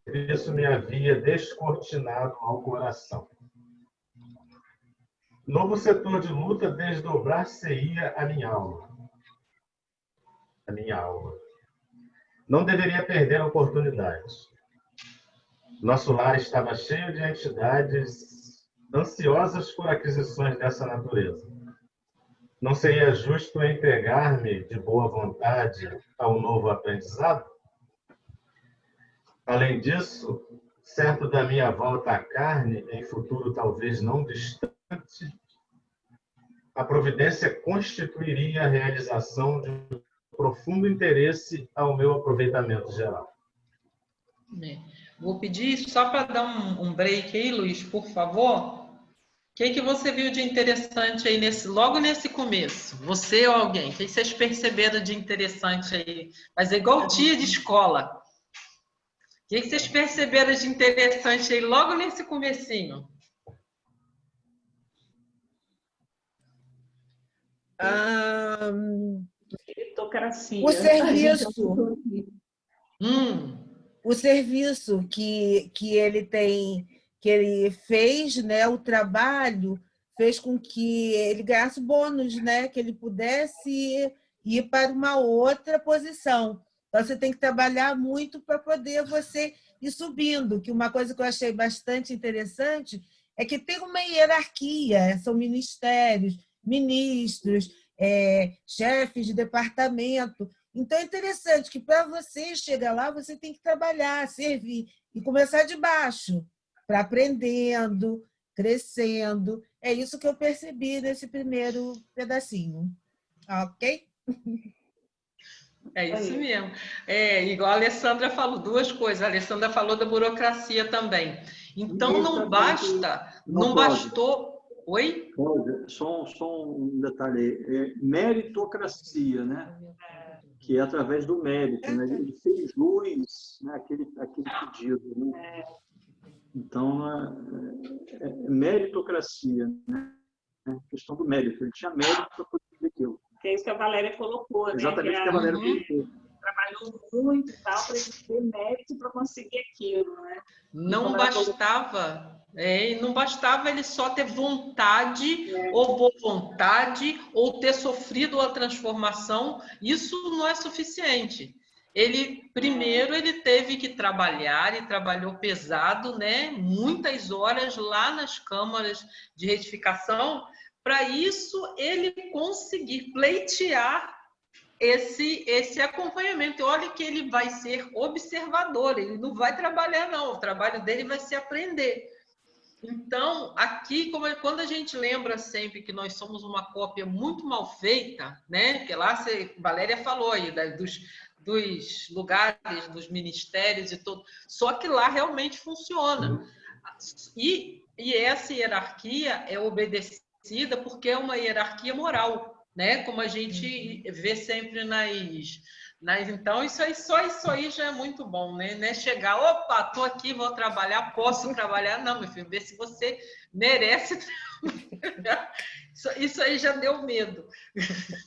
serviço me havia descortinado ao coração. Novo setor de luta desdobrar-se-ia a minha alma. A minha alma. Não deveria perder a oportunidade. Nosso lar estava cheio de entidades ansiosas por aquisições dessa natureza. Não seria justo entregar-me de boa vontade ao novo aprendizado? Além disso, certo da minha volta à carne, em futuro talvez não distante, a providência constituiria a realização de um profundo interesse ao meu aproveitamento geral. Vou pedir, só para dar um break aí, Luiz, por favor. O que você viu de interessante aí logo nesse começo? Você ou alguém? O que vocês perceberam de interessante aí? Mas é igual tia de escola. O que vocês perceberam de interessante aí logo nesse comecinho? Meritocracia. O serviço. O serviço que ele tem, que ele fez, né, o trabalho fez com que ele ganhasse bônus, né, que ele pudesse ir para uma outra posição. Então, você tem que trabalhar muito para poder você ir subindo, que uma coisa que eu achei bastante interessante é que tem uma hierarquia, são ministérios, ministros, chefes de departamento. Então, é interessante que para você chegar lá, você tem que trabalhar, servir e começar de baixo, para aprendendo, crescendo. É isso que eu percebi nesse primeiro pedacinho. Ok? É isso mesmo. Igual a Alessandra falou, duas coisas. A Alessandra falou da burocracia também. Então, não basta, não bastou... Oi? Só um detalhe aí. Meritocracia, né? Que é através do mérito, né? Ele fez luz, né? aquele pedido, né? Então, é meritocracia, né? A questão do mérito. Ele tinha mérito para poder fazer aquilo. Que é isso que a Valéria colocou, né? Exatamente o que a Valéria colocou. Trabalhou muito e tal para ele ter mérito para conseguir aquilo, né? Não bastava ele só ter vontade, ou boa vontade, ou ter sofrido a transformação. Isso não é suficiente. Primeiro ele teve que trabalhar e trabalhou pesado, né? Muitas horas lá nas câmaras de retificação, para isso ele conseguir pleitear esse acompanhamento. Olha que ele vai ser observador, ele não vai trabalhar, não. O trabalho dele vai ser aprender. Então, aqui, quando a gente lembra sempre que nós somos uma cópia muito mal feita, né? Porque lá, Valéria falou aí dos lugares, dos ministérios e tudo. Só que lá realmente funciona. E essa hierarquia é obedecida porque é uma hierarquia moral, né? Como a gente vê sempre então, só isso aí já é muito bom, né? Chegar, opa, tô aqui, vou trabalhar, posso trabalhar. Não, meu filho, vê se você merece trabalhar. Isso aí já deu medo.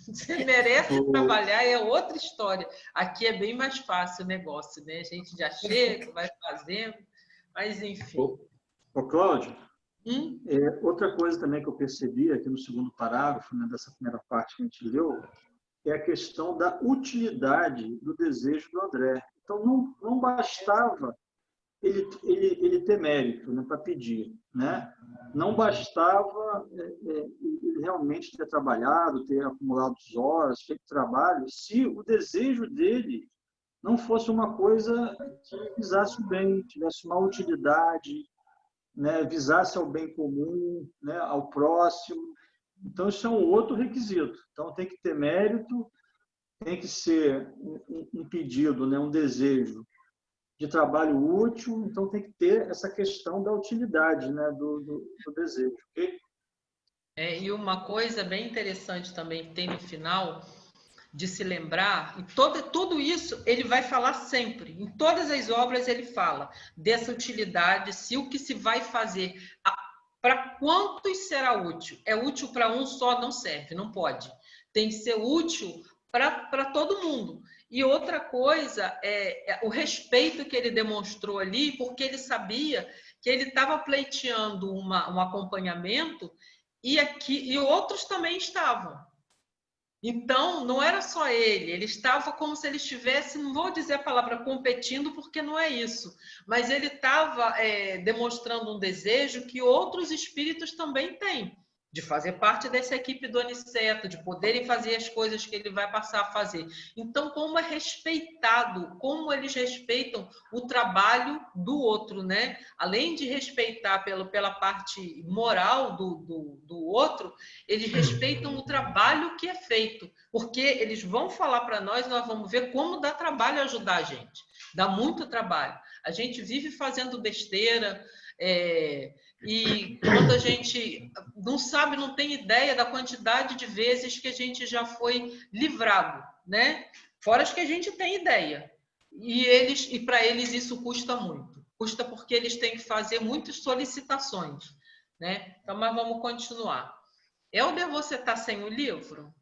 Você merece trabalhar, é outra história. Aqui é bem mais fácil o negócio, né? A gente já chega, vai fazendo, mas enfim. Ô, Cláudio, outra coisa também que eu percebi aqui no segundo parágrafo, né, dessa primeira parte que a gente leu, é a questão da utilidade do desejo do André. Então, não bastava ele ter mérito, né, para pedir, né? Não bastava ele realmente ter trabalhado, ter acumulado horas, feito trabalho, se o desejo dele não fosse uma coisa que visasse o bem, tivesse uma utilidade, né, visasse ao bem comum, né, ao próximo. Então, isso é um outro requisito. Então, tem que ter mérito, tem que ser um pedido, né, um desejo de trabalho útil. Então, tem que ter essa questão da utilidade, né, do desejo. Okay? E uma coisa bem interessante também que tem no final, de se lembrar, e tudo isso ele vai falar sempre, em todas as obras ele fala dessa utilidade, se o que se vai fazer... Para quantos será útil? É útil para um só, não serve, não pode. Tem que ser útil para todo mundo. E outra coisa é o respeito que ele demonstrou ali, porque ele sabia que ele estava pleiteando um acompanhamento e outros também estavam. Então, não era só ele estava como se ele estivesse, não vou dizer a palavra competindo, porque não é isso, mas ele estava demonstrando um desejo que outros espíritos também têm, de fazer parte dessa equipe do Aniceto, de poderem fazer as coisas que ele vai passar a fazer. Então, como é respeitado, como eles respeitam o trabalho do outro, né? Além de respeitar pela parte moral do outro, eles respeitam o trabalho que é feito, porque eles vão falar para nós vamos ver como dá trabalho ajudar a gente. Dá muito trabalho. A gente vive fazendo besteira, e quando a gente não sabe, não tem ideia da quantidade de vezes que a gente já foi livrado, né? Fora as que a gente tem ideia. E para eles isso custa muito. Custa porque eles têm que fazer muitas solicitações, né? Então, mas vamos continuar. Helder, você está sem o livro?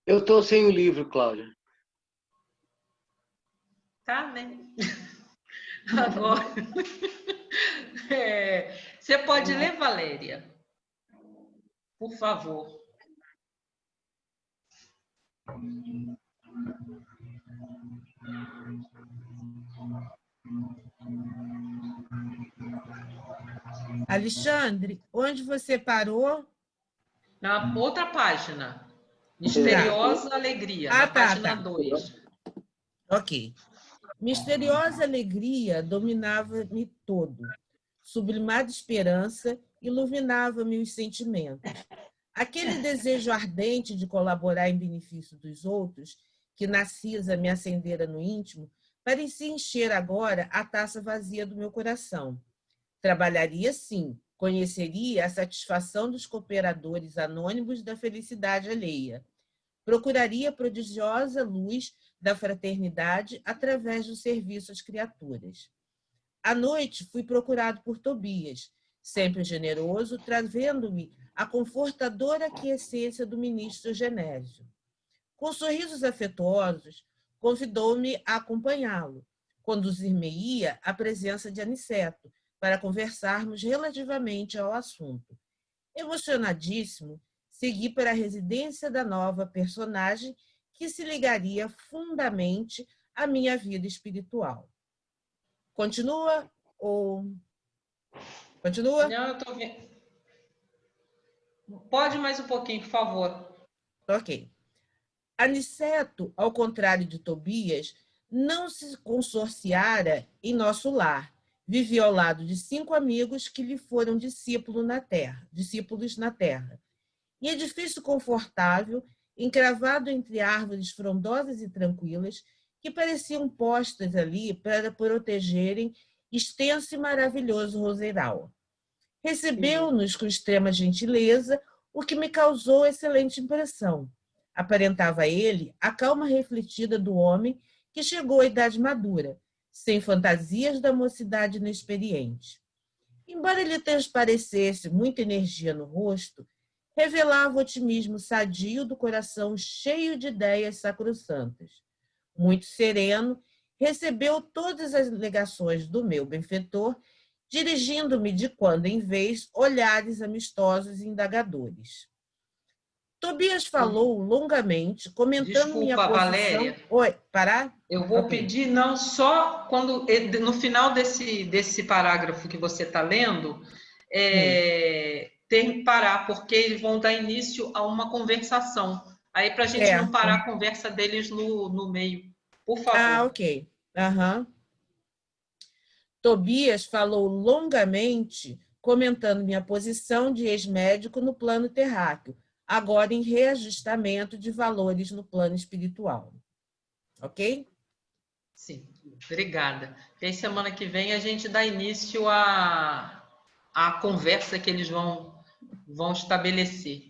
Eu estou sem o livro, Cláudia. Tá, né? Agora, você pode ler, Valéria? Por favor. Alexandre, onde você parou? Na outra página. Misteriosa Alegria, na página 2. Ok. Misteriosa alegria dominava-me todo. Sublimada esperança iluminava-me os sentimentos. Aquele desejo ardente de colaborar em benefício dos outros, que Narcisa me acendera no íntimo, parecia encher agora a taça vazia do meu coração. Trabalharia sim, conheceria a satisfação dos cooperadores anônimos da felicidade alheia. Procuraria a prodigiosa luz da fraternidade através do serviço às criaturas. À noite, fui procurado por Tobias, sempre generoso, trazendo-me a confortadora aquiescência do ministro Genésio. Com sorrisos afetuosos, convidou-me a acompanhá-lo. Conduzir-me-ia à presença de Aniceto, para conversarmos relativamente ao assunto. Emocionadíssimo, segui para a residência da nova personagem que se ligaria fundamente à minha vida espiritual. Continua ou... Continua? Não, eu estou vendo. Pode mais um pouquinho, por favor. Ok. Aniceto, ao contrário de Tobias, não se consorciara em nosso lar. Vivia ao lado de 5 amigos que lhe foram discípulos na terra. Em edifício confortável, encravado entre árvores frondosas e tranquilas, que pareciam postas ali para protegerem extenso e maravilhoso roseiral. Recebeu-nos com extrema gentileza, o que me causou excelente impressão. Aparentava ele a calma refletida do homem que chegou à idade madura, sem fantasias da mocidade inexperiente. Embora lhe transparecesse muita energia no rosto, revelava o otimismo sadio do coração cheio de ideias sacrossantas. Muito sereno, recebeu todas as alegações do meu benfeitor, dirigindo-me de quando em vez olhares amistosos e indagadores. Tobias falou longamente, comentando minha posição... Valéria. Oi, parar? Eu vou pedir, não só quando no final desse parágrafo que você está lendo, tem que parar, porque eles vão dar início a uma conversação. Aí, para a gente não parar a conversa deles no meio. Por favor. Ah, ok. Tobias falou longamente, comentando minha posição de ex-médico no plano terráqueo, agora em reajustamento de valores no plano espiritual. Ok? Sim, obrigada. E aí, semana que vem, a gente dá início à conversa que eles vão estabelecer.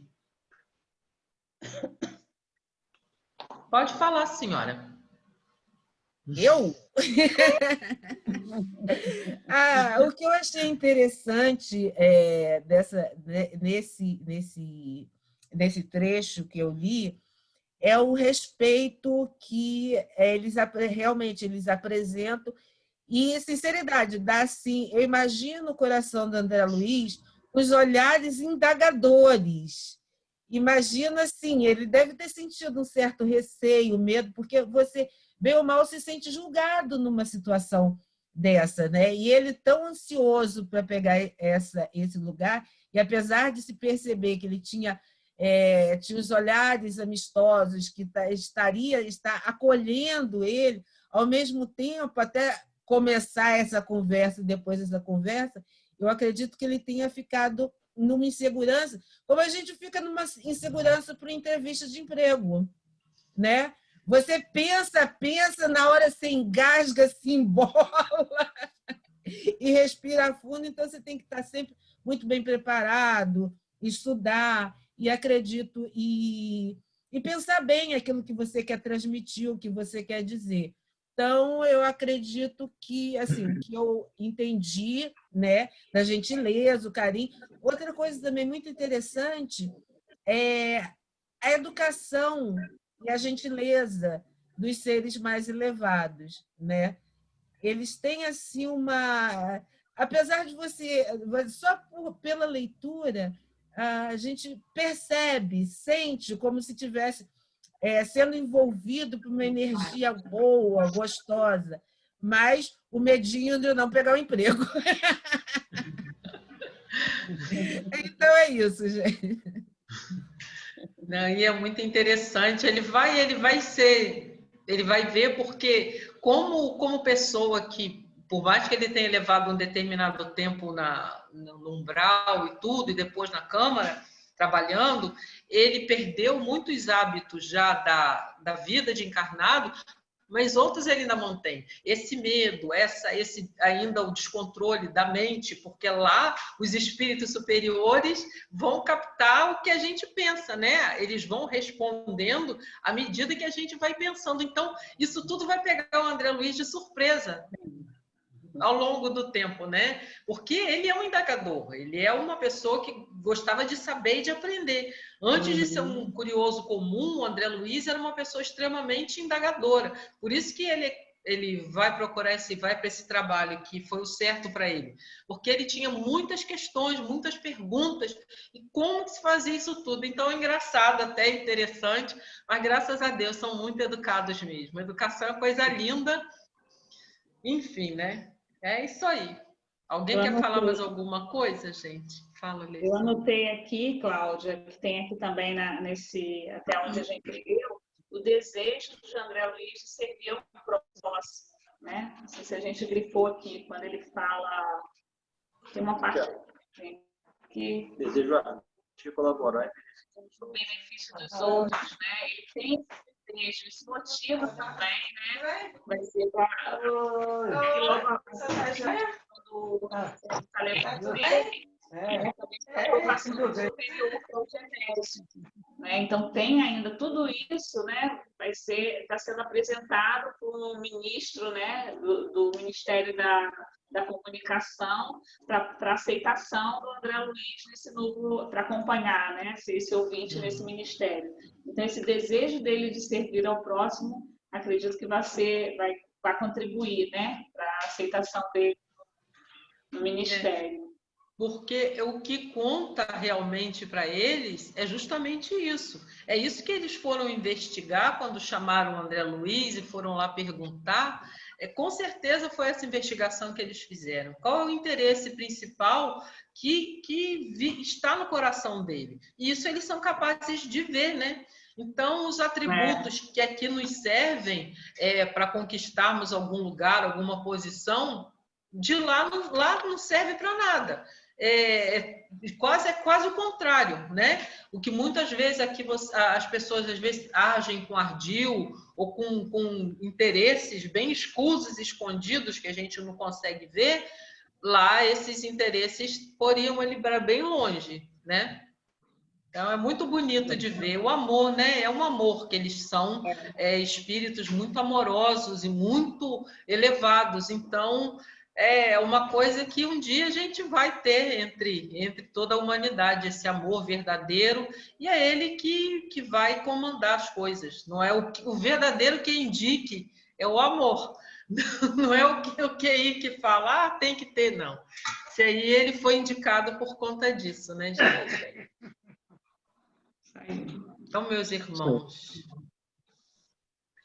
Pode falar, senhora. Eu? O que eu achei interessante nesse trecho que eu li é o respeito que eles apresentam e sinceridade. Dá, assim, eu imagino o coração do André Luiz os olhares indagadores. Imagina assim, ele deve ter sentido um certo receio, medo, porque você, bem ou mal, se sente julgado numa situação dessa, né? E ele tão ansioso para pegar esse lugar, e apesar de se perceber que ele tinha os olhares amistosos, que está acolhendo ele, ao mesmo tempo, até começar essa conversa, depois dessa conversa, eu acredito que ele tenha ficado numa insegurança, como a gente fica numa insegurança para entrevista de emprego, né? Você pensa, na hora você engasga, se embola e respira fundo, então você tem que estar sempre muito bem preparado, estudar, e acredito, e pensar bem aquilo que você quer transmitir, o que você quer dizer. Então, eu acredito que, assim, que eu entendi, né, da gentileza, o carinho. Outra coisa também muito interessante é a educação e a gentileza dos seres mais elevados, né? Eles têm, assim, uma... Apesar de você... Só pela leitura, a gente percebe, sente como se tivesse sendo envolvido por uma energia boa, gostosa, mas o medinho de não pegar o emprego. Então é isso, gente. Não, e é muito interessante. Ele vai ver, porque como pessoa que, por mais que ele tenha levado um determinado tempo no umbral e tudo, e depois na Câmara, trabalhando, ele perdeu muitos hábitos já da vida de encarnado, mas outros ele ainda mantém. Esse medo, esse ainda o descontrole da mente, porque lá os espíritos superiores vão captar o que a gente pensa, né? Eles vão respondendo à medida que a gente vai pensando. Então, isso tudo vai pegar o André Luiz de surpresa ao longo do tempo, né? Porque ele é um indagador, ele é uma pessoa que gostava de saber e de aprender. Antes de ser um curioso comum, o André Luiz era uma pessoa extremamente indagadora. Por isso que ele vai procurar vai para esse trabalho que foi o certo para ele. Porque ele tinha muitas questões, muitas perguntas. E como se fazia isso tudo? Então é engraçado, até interessante, mas graças a Deus são muito educados mesmo. Educação é coisa linda. Enfim, né? É isso aí. Alguém quer falar mais alguma coisa, gente? Fala, Lê. Eu anotei aqui, Cláudia, que tem aqui também até onde a gente leu, o desejo de André Luiz de servir ao próximo, né? Não sei se a gente grifou aqui, quando ele fala... Tem uma parte que... Desejo de colaborar o benefício dos outros, né? Ele tem desejo, esse motivo também, né? Vai ser para então tem ainda tudo isso, né? Está sendo apresentado por um ministro, né? Do Ministério da Comunicação para aceitação do André Luiz nesse novo, para acompanhar, né? Esse ouvinte nesse ministério. Então esse desejo dele de servir ao próximo, acredito que vai contribuir, né? Para a aceitação dele no ministério. Porque o que conta realmente para eles é justamente isso. É isso que eles foram investigar quando chamaram o André Luiz e foram lá perguntar. Com certeza foi essa investigação que eles fizeram. Qual é o interesse principal que está no coração dele? E isso eles são capazes de ver, né? Então, os atributos que aqui nos servem para conquistarmos algum lugar, alguma posição, de lá não serve para nada. É quase o contrário, né? O que muitas vezes aqui as pessoas às vezes agem com ardil ou com interesses bem escusos, escondidos, que a gente não consegue ver, lá esses interesses poderiam liberar bem longe, né? Então é muito bonito de ver o amor, né? É um amor que eles são, espíritos muito amorosos e muito elevados. Então é uma coisa que um dia a gente vai ter entre toda a humanidade, esse amor verdadeiro, e é ele que vai comandar as coisas. Não é o verdadeiro que indique, é o amor. Não é o QI que fala, tem que ter, não. Esse aí ele foi indicado por conta disso, né, gente? Então, meus irmãos,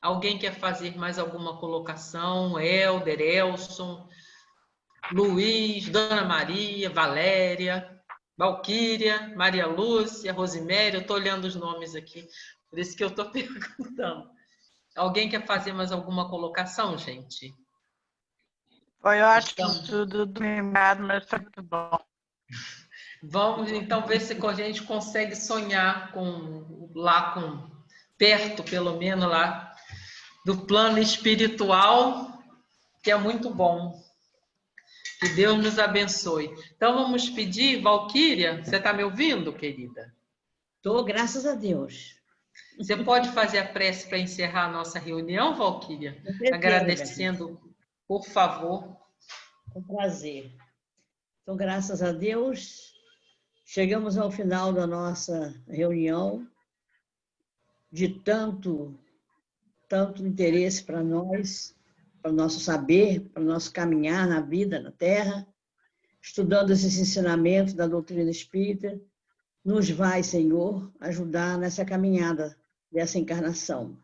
alguém quer fazer mais alguma colocação? Helder, Elson, Luiz, Dona Maria, Valéria, Valquíria, Maria Lúcia, Rosiméria, eu estou olhando os nomes aqui, por isso que eu estou perguntando. Alguém quer fazer mais alguma colocação, gente? Foi ótimo tudo dominado, mas foi muito bom. Vamos então ver se a gente consegue sonhar perto, pelo menos lá do plano espiritual, que é muito bom. Que Deus nos abençoe. Então vamos pedir, Valquíria, você está me ouvindo, querida? Estou, graças a Deus. Você pode fazer a prece para encerrar a nossa reunião, Valquíria? Agradecendo, por favor. Com prazer. Então, graças a Deus, chegamos ao final da nossa reunião, de tanto interesse para nós, para o nosso saber, para o nosso caminhar na vida, na Terra, estudando esses ensinamentos da doutrina espírita. Nos vai, Senhor, ajudar nessa caminhada dessa encarnação.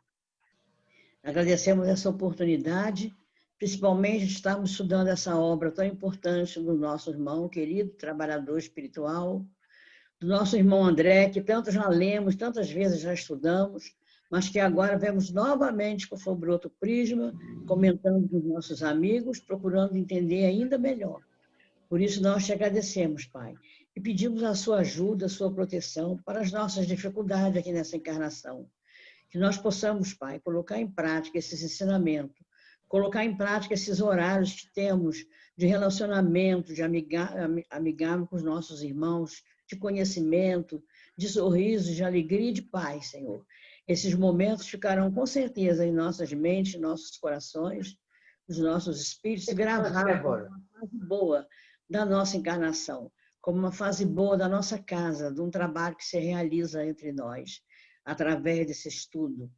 Agradecemos essa oportunidade, principalmente de estarmos estudando essa obra tão importante do nosso irmão querido, trabalhador espiritual, do nosso irmão André, que tanto já lemos, tantas vezes já estudamos, mas que agora vemos novamente sobre outro prisma, comentando com os nossos amigos, procurando entender ainda melhor. Por isso, nós te agradecemos, Pai, e pedimos a sua ajuda, a sua proteção para as nossas dificuldades aqui nessa encarnação. Que nós possamos, Pai, colocar em prática esses ensinamentos, colocar em prática esses horários que temos de relacionamento, de amigável com os nossos irmãos, de conhecimento, de sorrisos, de alegria e de paz, Senhor. Esses momentos ficarão com certeza em nossas mentes, em nossos corações, nos nossos espíritos, gravados como uma fase boa da nossa encarnação, como uma fase boa da nossa casa, de um trabalho que se realiza entre nós, através desse estudo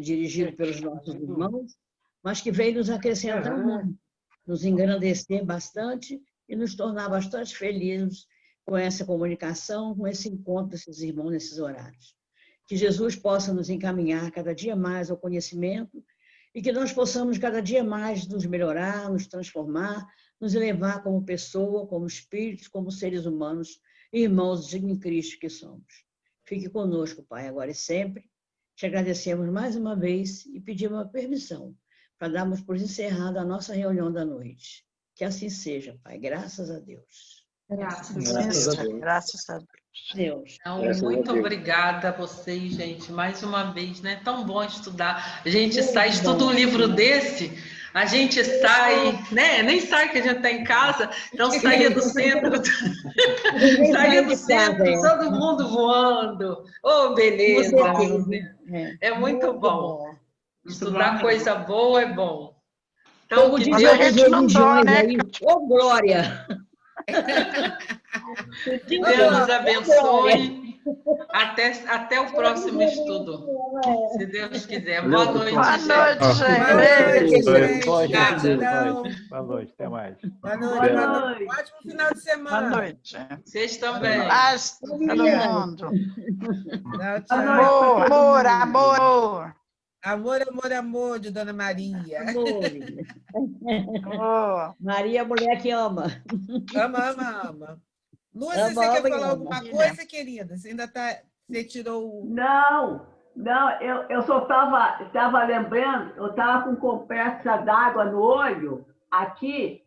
dirigido pelos nossos irmãos, mas que veio nos acrescentar muito, nos engrandecer bastante e nos tornar bastante felizes com essa comunicação, com esse encontro desses irmãos nesses horários. Que Jesus possa nos encaminhar cada dia mais ao conhecimento e que nós possamos cada dia mais nos melhorar, nos transformar, nos elevar como pessoa, como espíritos, como seres humanos, irmãos em Cristo que somos. Fique conosco, Pai, agora e sempre. Te agradecemos mais uma vez e pedimos a permissão para darmos por encerrada a nossa reunião da noite. Que assim seja, Pai. Graças a Deus. Graças a Deus. Graças a Deus. Então, muito obrigada a vocês, gente, mais uma vez, né? Tão bom estudar. A gente sai, estuda um livro desse, a gente sai, né? Nem sai que a gente está em casa, então saía do centro, saía do centro, todo mundo voando. Oh, beleza! É muito bom. Estudar coisa boa é bom. Então, que Deus religiões aí. Ô, glória! Deus nos abençoe. Até o próximo estudo, se Deus quiser. Boa noite, gente. Boa noite. Boa noite, até mais. Boa noite. Ótimo final de semana. Boa noite. Vocês também. Paz, todo mundo. Tchau. Amor, amor. Amor, amor, amor, de Dona Maria. Oh. Maria, mulher que ama. Ama. Lúcia, você quer falar alguma coisa, querida? Você tirou o... Não, eu só estava lembrando, eu estava com compressa d'água no olho, aqui,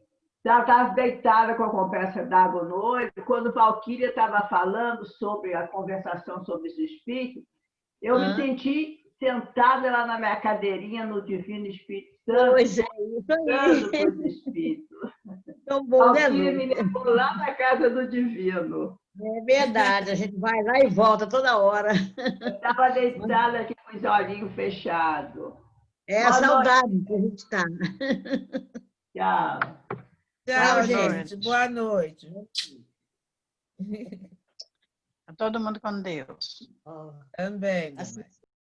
estava deitada com a compressa d'água no olho, quando Valquíria estava falando sobre a conversação sobre os espíritos, eu me senti sentada lá na minha cadeirinha no Divino Espírito Santo. Pois é, isso aí. Com os espíritos. Tão bom, né, Valquíria me levou lá na casa do Divino. É verdade, a gente vai lá e volta toda hora. Eu estava deitada aqui com os olhinhos fechados. É a saudade que a gente está. Tchau. Tchau, gente. Boa noite. Todo mundo com Deus. Também.